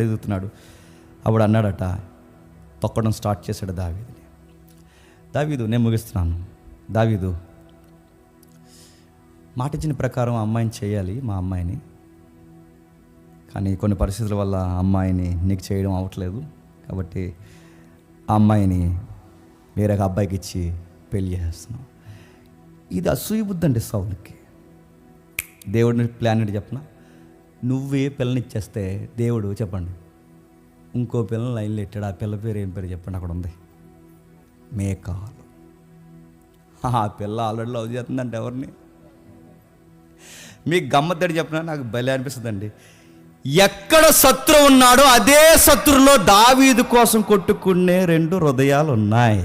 ఎదుగుతున్నాడు. అప్పుడు అన్నాడట, తొక్కడం స్టార్ట్ చేశాడు దావీదు. నేను ముగిస్తున్నాను. దావీదు మాట ఇచ్చిన ప్రకారం అమ్మాయిని చేయాలి, మా అమ్మాయిని, కానీ కొన్ని పరిస్థితుల వల్ల అమ్మాయిని నీకు చేయడం అవ్వట్లేదు, కాబట్టి ఆ అమ్మాయిని వేరే అబ్బాయికి ఇచ్చి పెళ్లి చేస్తున్నాం. ఇది అసూయ బుద్ధి అండి సౌలుకి. దేవుడిని ప్లాన్ ఏంటి చెప్పనా? నువ్వే పిల్లని ఇచ్చేస్తే దేవుడు చెప్పండి ఇంకో పిల్లని లైన్లో పెట్టాడు. ఆ పిల్ల పేరు ఏం పేరు చెప్పండి? అక్కడ ఉంది, మేకాలు. ఆ పిల్ల ఆల్రెడీ లవ్ చేస్తుందంటే ఎవరిని? మీకు గమ్మత్తడి చెప్పినా నాకు భలే అనిపిస్తుందండి. ఎక్కడ శత్రువు ఉన్నాడో అదే శత్రువులో దావీదు కోసం కొట్టుకునే 2 హృదయాలు ఉన్నాయి.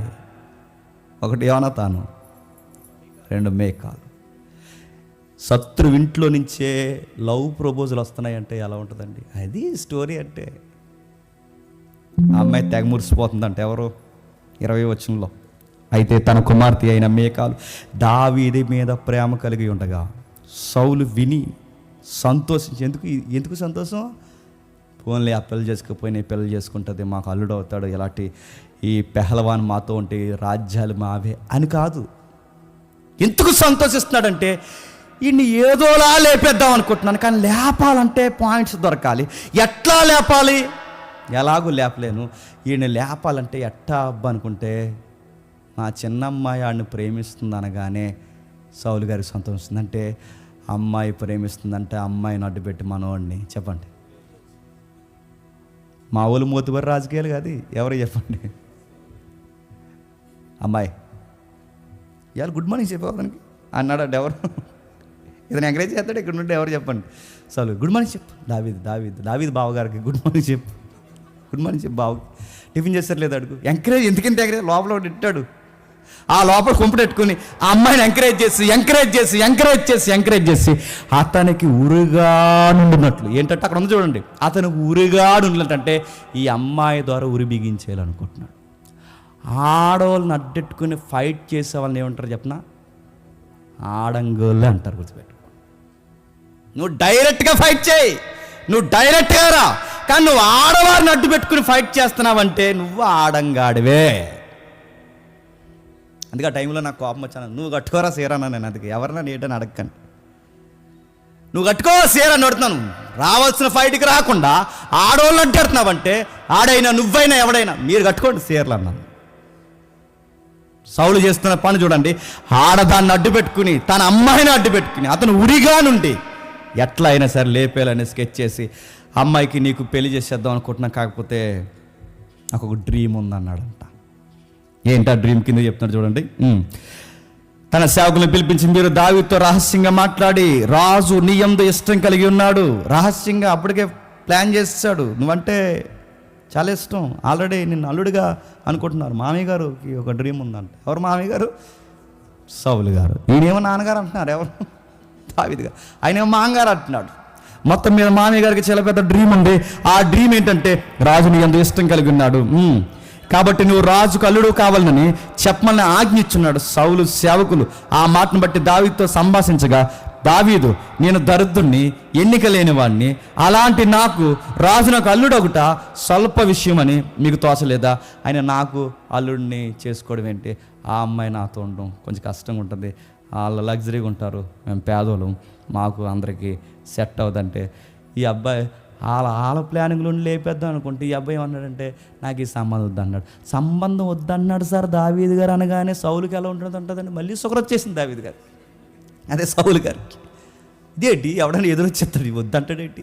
ఒకటి యోనాతాను, 2 మేకాలు. శత్రువు ఇంట్లో నుంచే లవ్ ప్రపోజల్ వస్తున్నాయంటే ఎలా ఉంటుందండి? అది స్టోరీ అంటే. ఆ అమ్మాయి తెగ మురిసిపోతుందంటే ఎవరు? 20వ వచనంలో, అయితే తన కుమార్తె అయిన మేకాలు దావీదు మీద ప్రేమ కలిగి ఉండగా సౌలు విని సంతోషించి, ఎందుకు సంతోషం? పోన్లే, ఆ పిల్లలు చేసుకోపోయినా పిల్లలు చేసుకుంటుంది, మాకు అల్లుడు అవుతాడు, ఇలాంటి ఈ పెహలవాన్ మాతో ఉంటే రాజ్యాలు మావే అని కాదు. ఎందుకు సంతోషిస్తున్నాడంటే, ఈయన్ని ఏదోలా లేపేద్దాం అనుకుంటున్నాను, కానీ లేపాలంటే పాయింట్స్ దొరకాలి. ఎట్లా లేపాలి? ఎలాగూ లేపలేను, ఈయన లేపాలంటే ఎట్టా అబ్బా అనుకుంటే, మా చిన్నమ్మాయి ఆడిని ప్రేమిస్తుంది అనగానే సౌలు గారికి సంతోషిస్తుందంటే, అమ్మాయి ప్రేమిస్తుందంటే అమ్మాయిని అడ్డుపెట్టి మనవాడిని చెప్పండి. మా ఊళ్ళు మోతుబరి రాజకీయాలు కాదు, ఎవరు చెప్పండి? అమ్మాయి ఇవాళ గుడ్ మార్నింగ్ చెప్పేవాదానికి అన్నాడు అంటే ఎవరు? ఇతను ఎంకరేజ్ చేస్తాడు ఇక్కడ నుండి ఎవరు చెప్పండి? సౌలు గుడ్ మార్నింగ్ చెప్పు, దావీదు బావగారికి గుడ్ మార్నింగ్ చెప్పు, గుడ్ మార్నింగ్ చెప్పు బావకి. టిఫిన్ చేశారు లేదా అడుగు. ఎంకరేజ్ ఎందుకంత ఎంకరేజ్, లోపల ఒకటి ఇట్టాడు, ఆ లోపల కుంపటెట్టుకుని ఆ అమ్మాయిని ఎంకరేజ్ చేసి అతనికి ఉరిగా నుండినట్లు. ఏంటంటే అక్కడ ఉంది చూడండి, అతనికి ఉరిగా నుండినట్టంటే ఈ అమ్మాయి ద్వారా ఉరి బిగించేయాలనుకుంటున్నాడు. ఆడవాళ్ళని అడ్డెట్టుకుని ఫైట్ చేసే వాళ్ళని ఏమంటారు చెప్పనా? ఆడంగోళ్ళే అంటారు. గుర్తుపెట్టు, నువ్వు డైరెక్ట్గా ఫైట్ చేయి, నువ్వు డైరెక్ట్గా రా, కానీ నువ్వు ఆడవారిని అడ్డు పెట్టుకుని ఫైట్ చేస్తున్నావంటే నువ్వు ఆడంగాడివే. అందుకే ఆ టైంలో నాకు కోపం వచ్చాను. నువ్వు కట్టుకోరా సీరానా, నేను అందుకే ఎవరన్నా నేటని అడగను, నువ్వు కట్టుకో సీరాని అడుగుతున్నాను. రావాల్సిన ఫైట్కి రాకుండా ఆడవాళ్ళు అడ్డెడుతున్నావంటే ఆడైనా నువ్వైనా ఎవడైనా మీరు కట్టుకోండి సీరలు అన్నాను. సౌలు చేస్తున్న పని చూడండి, ఆడదాన్ని అడ్డు పెట్టుకుని తన అమ్మాయిని అడ్డు పెట్టుకుని అతను ఉరిగా నుండి ఎట్లా అయినా సరే లేపేయాలని స్కెచ్ చేసి అమ్మాయికి నీకు పెళ్లి చేసేద్దాం అనుకుంటున్నా, కాకపోతే నాకు ఒక డ్రీమ్ ఉందన్నాడంట. ఏంటా డ్రీమ్ కింద చెప్తున్నాడు చూడండి. తన సేవకులను పిలిపించి మీరు దావీదుతో రహస్యంగా మాట్లాడి, రాజు నీ యందు ఇష్టం కలిగి ఉన్నాడు. రహస్యంగా అప్పటికే ప్లాన్ చేస్తాడు, నువ్వంటే చాలా ఇష్టం, ఆల్రెడీ నిన్ను అల్లుడిగా అనుకుంటున్నారు. మామయ్య గారికి ఒక డ్రీమ్ ఉందంట. ఎవరు మామయ్య గారు? సౌలు గారు. ఈయనేమో నాన్నగారు అంటున్నారు, ఎవరు? దావీదు గారు. ఆయనేమో మామగారు అంటున్నాడు. మొత్తం మీద మామయ్య గారికి చాలా పెద్ద డ్రీమ్ ఉంది. ఆ డ్రీమ్ ఏంటంటే రాజుని ఎంతో ఇష్టం కలిగి ఉన్నాడు, కాబట్టి నువ్వు రాజుకు అల్లుడు కావాలని చెప్పమని ఆజ్ఞించున్నాడు. సౌలు సేవకులు ఆ మాటను బట్టి దావీదుతో సంభాషించగా, దావీదు నేను దరిద్రుణ్ణి, ఎన్నిక లేని వాడిని, అలాంటి నాకు రాజు నాకు అల్లుడు ఒకట స్వల్ప విషయం అని మీకు తోచలేదా? ఆయన నాకు అల్లుడిని చేసుకోవడం ఏంటి, ఆ అమ్మాయి నాతో ఉండడం కొంచెం కష్టంగా ఉంటుంది, వాళ్ళు లగ్జరీగా ఉంటారు, మేము పేదోళ్ళం, మాకు అందరికీ సెట్ అవుదంటే ఈ అబ్బాయి వాళ్ళ ప్లానింగ్లో లేపేద్దాం అనుకుంటే ఈ అబ్బాయి ఏమన్నాడంటే నాకు ఈ సంబంధం వద్దన్నాడు. సంబంధం వద్దన్నాడు సార్ దావీదు గారు అనగానే సౌలుకి ఎలా ఉంటుందండి, మళ్ళీ సుఖరొచ్చేసింది దావీదు గారు. అదే సౌలు గారికి ఇదేంటి, ఎవడన్నా ఎదురొచ్చేస్తాడు వద్దంటాడేంటి.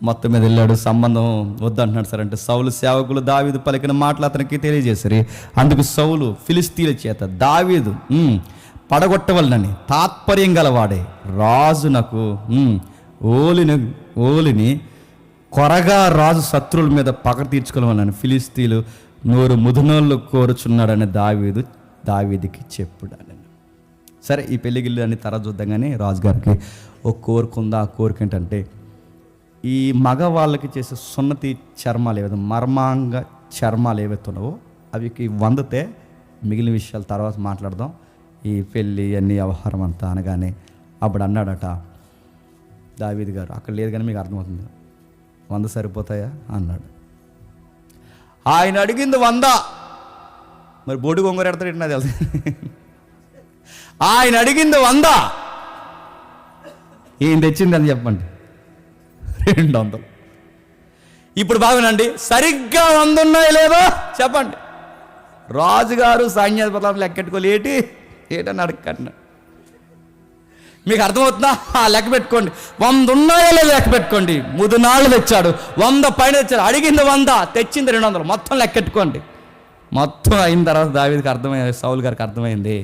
మొత్తం మీద వెళ్ళాడు, సంబంధం వద్దంటున్నాడు సార్ అంటే సౌలు సేవకులు దావీదు పలికిన మాటలు అతనికి తెలియజేశారు. అందుకు సౌలు ఫిలిస్తీన్ల చేత దావీదు పడగొట్టవలనని తాత్పర్యం గలవాడే రాజునకు ఓలిని కొరగా రాజు శత్రువుల మీద పగ తీర్చుకోవాలని ఫిలిస్తీన్లు నోరు ముదునోళ్ళు కోరుచున్నాడని దావీదుకి చెప్పుడాను. సరే ఈ పెళ్లి గిల్లు అని తర్వాత చూద్దాం, కానీ రాజుగారికి ఒక కోరిక ఉంది. ఆ కోరిక ఏంటంటే ఈ మగవాళ్ళకి చేసే సున్నతి చర్మాలు ఏవైతే మర్మాంగ చర్మాలు ఏవైతే ఉన్నావో అవికి వందితే మిగిలిన విషయాలు తర్వాత మాట్లాడదాం. ఈ పెళ్ళి అన్ని వ్యవహారం అంతా అనగానే అప్పుడు అన్నాడట దావీదు గారు, అక్కడ లేదు కానీ మీకు అర్థమవుతుంది, 100 సరిపోతాయా అన్నాడు. ఆయన అడిగింది 100, మరి బోడి గొంగర ఎడతాడు నాకు తెలుసు. ఆయన అడిగింది 100, ఏం తెచ్చింది అని చెప్పండి, 200. ఇప్పుడు బాగునండి, సరిగ్గా 100 ఉన్నాయో లేదో చెప్పండి. రాజుగారు సైన్యాధిపతులు లెక్కెట్టుకోలేటి ఏటని అడగండి. మీకు అర్థమవుతుందా? లెక్క పెట్టుకోండి, 100 ఉన్నాయో లేదో లెక్క పెట్టుకోండి. ముదునాళ్ళు తెచ్చాడు, 100 పైన తెచ్చాడు, అడిగింది 100, తెచ్చింది 200, మొత్తం లెక్కెట్టుకోండి. మొత్తం అయిన తర్వాత దావీదుకి అర్థమైంది, సౌలు గారికి అర్థమైంది.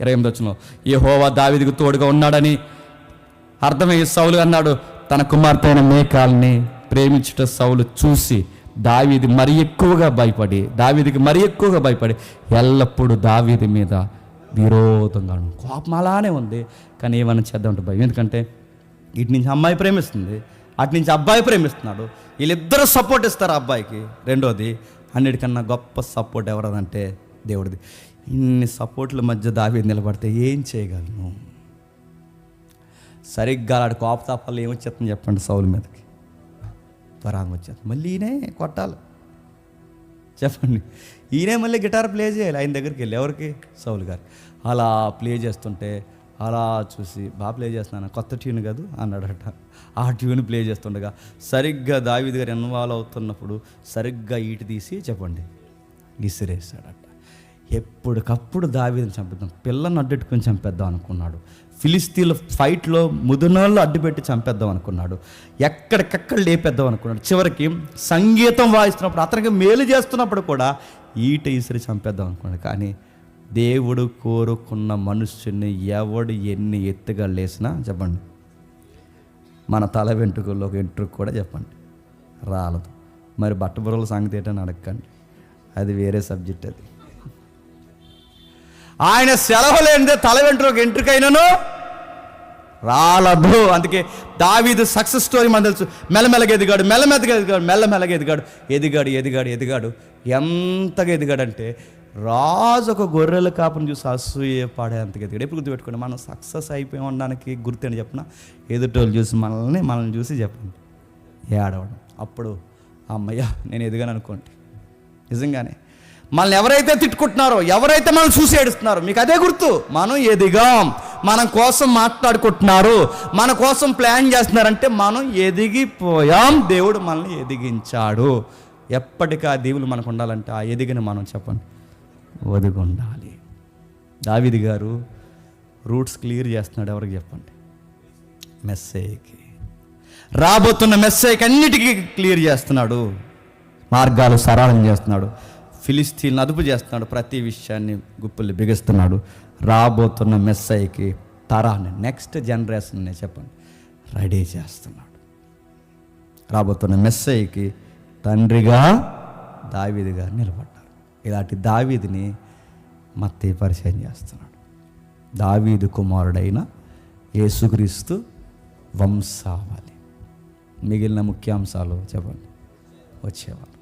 28 వచనం, యెహోవా దావీదుకు తోడుగా ఉన్నాడని అర్థమయ్యి సౌలు అన్నాడు, తన కుమార్తె అయిన మీకాల్ని ప్రేమించుట సౌలు చూసి దావీదికి మరీ ఎక్కువగా భయపడి ఎల్లప్పుడూ దావీదు మీద విరోధంగా కోపం అలానే ఉంది. కానీ ఏమైనా చేద్దామంటే భయం, ఎందుకంటే ఇటు నుంచి అమ్మాయి ప్రేమిస్తుంది, అటు నుంచి అబ్బాయి ప్రేమిస్తున్నాడు, వీళ్ళిద్దరూ సపోర్ట్ ఇస్తారు అబ్బాయికి. రెండోది అన్నిటికన్నా గొప్ప సపోర్ట్ ఎవరదంటే దేవుడిది. ఇన్ని సపోర్ట్ల మధ్య దావీదు నిలబడితే ఏం చేయగలను? సరిగ్గా ఆడు కోపతాపాలు ఏమొచ్చేస్తుంది చెప్పండి, సౌలు మీదకి త్వరగా వచ్చేస్తుంది. మళ్ళీ ఈయనే కొట్టాలి చెప్పండి, ఈయనే మళ్ళీ గిటార్ ప్లే చేయాలి ఆయన దగ్గరికి వెళ్ళి. ఎవరికి? సౌలు గారు. అలా ప్లే చేస్తుంటే అలా చూసి బాగా ప్లే చేస్తున్నాను, కొత్త ట్యూన్ కాదు అన్నాడట. ఆ ట్యూన్ ప్లే చేస్తుండగా సరిగ్గా దావీదు గారు ఇన్వాల్వ్ అవుతున్నప్పుడు సరిగ్గా ఈటు తీసి చెప్పండి విసిరేసాడట. ఎప్పటికప్పుడు దావీదుని చంపేద్దాం, పిల్లను అడ్డెట్టుకుని చంపేద్దాం అనుకున్నాడు. ఫిలిస్తీన్ల ఫైట్లో ముదునోళ్ళు అడ్డుపెట్టి చంపేద్దాం అనుకున్నాడు, ఎక్కడికక్కడ లేపేద్దాం అనుకున్నాడు. చివరికి సంగీతం వాయిస్తున్నప్పుడు అతనికి మేలు చేస్తున్నప్పుడు కూడా ఈట ఇసిరి చంపేద్దాం అనుకున్నాడు. కానీ దేవుడు కోరుకున్న మనుష్యుని ఎవడు ఎన్ని ఎత్తుగా లేసినా చెప్పండి, మన తల వెంట్రుకల్లో ఒక వెంట్రుక కూడా చెప్పండి రాలదు. మరి బట్టబుర్రల సంగతి ఏంటని అడగండి. అది వేరే సబ్జెక్ట్. అది ఆయన సెలవు లేనిదే తల వెంట్రుక ఎంట్రుకైనను రాలదు. అందుకే దావీదు సక్సెస్ స్టోరీ మనకు తెలుసు. మెల్లమెల్లగా ఎదిగాడు, మెల్లమెల్లగా ఎదిగాడు. ఎంతగా ఎదిగాడంటే రాజు ఒక గొర్రెల కాపుని చూసి అసూయ పడేంతగా ఎదిగాడు. ఎప్పుడు గుర్తుపెట్టుకోండి, మనం సక్సెస్ అయిపోయి ఉండడానికి గుర్తని చెప్పిన ఎదుటోళ్ళు చూసి మనల్ని చూసి చెప్పండి ఏడవడం. అప్పుడు అమ్మయ్య నేను ఎదిగాను అనుకోండి. నిజంగానే మనల్ని ఎవరైతే తిట్టుకుంటున్నారో, ఎవరైతే మనల్ని చూసి ఏడుస్తున్నారో, మీకు అదే గుర్తు. మనం ఎదిగాం, మన కోసం మాట్లాడుకుంటున్నారు, మన కోసం ప్లాన్ చేస్తున్నారంటే మనం ఎదిగిపోయాం. దేవుడు మనల్ని ఎదిగించాడు. ఎప్పటికీ ఆ దేవులు మనకు ఉండాలంటే ఆ ఎదిగిన మనం చెప్పండి ఒదిగి ఉండాలి. దావీదు గారు రూట్స్ క్లియర్ చేస్తున్నాడు. ఎవరికి చెప్పండి? మెస్సేకి, రాబోతున్న మెస్సేకి అన్నిటికీ క్లియర్ చేస్తున్నాడు. మార్గాలు సరళం చేస్తున్నాడు. ఫిలిస్తీన్లను అదుపు చేస్తున్నాడు. ప్రతి విషయాన్ని గుప్పుల్ని బిగిస్తున్నాడు. రాబోతున్న మెస్సైకి తరాన్ని, నెక్స్ట్ జనరేషన్ని చెప్పండి రెడీ చేస్తున్నాడు. రాబోతున్న మెస్సైకి తండ్రిగా దావీదుగా నిలబడ్డాడు. ఇలాంటి దావీదుని మత్తయి పరిచయం చేస్తున్నాడు. దావీదు కుమారుడైన యేసుక్రీస్తు వంశావళి. మిగిలిన ముఖ్యాంశాలు చెప్పండి వచ్చేవాళ్ళు.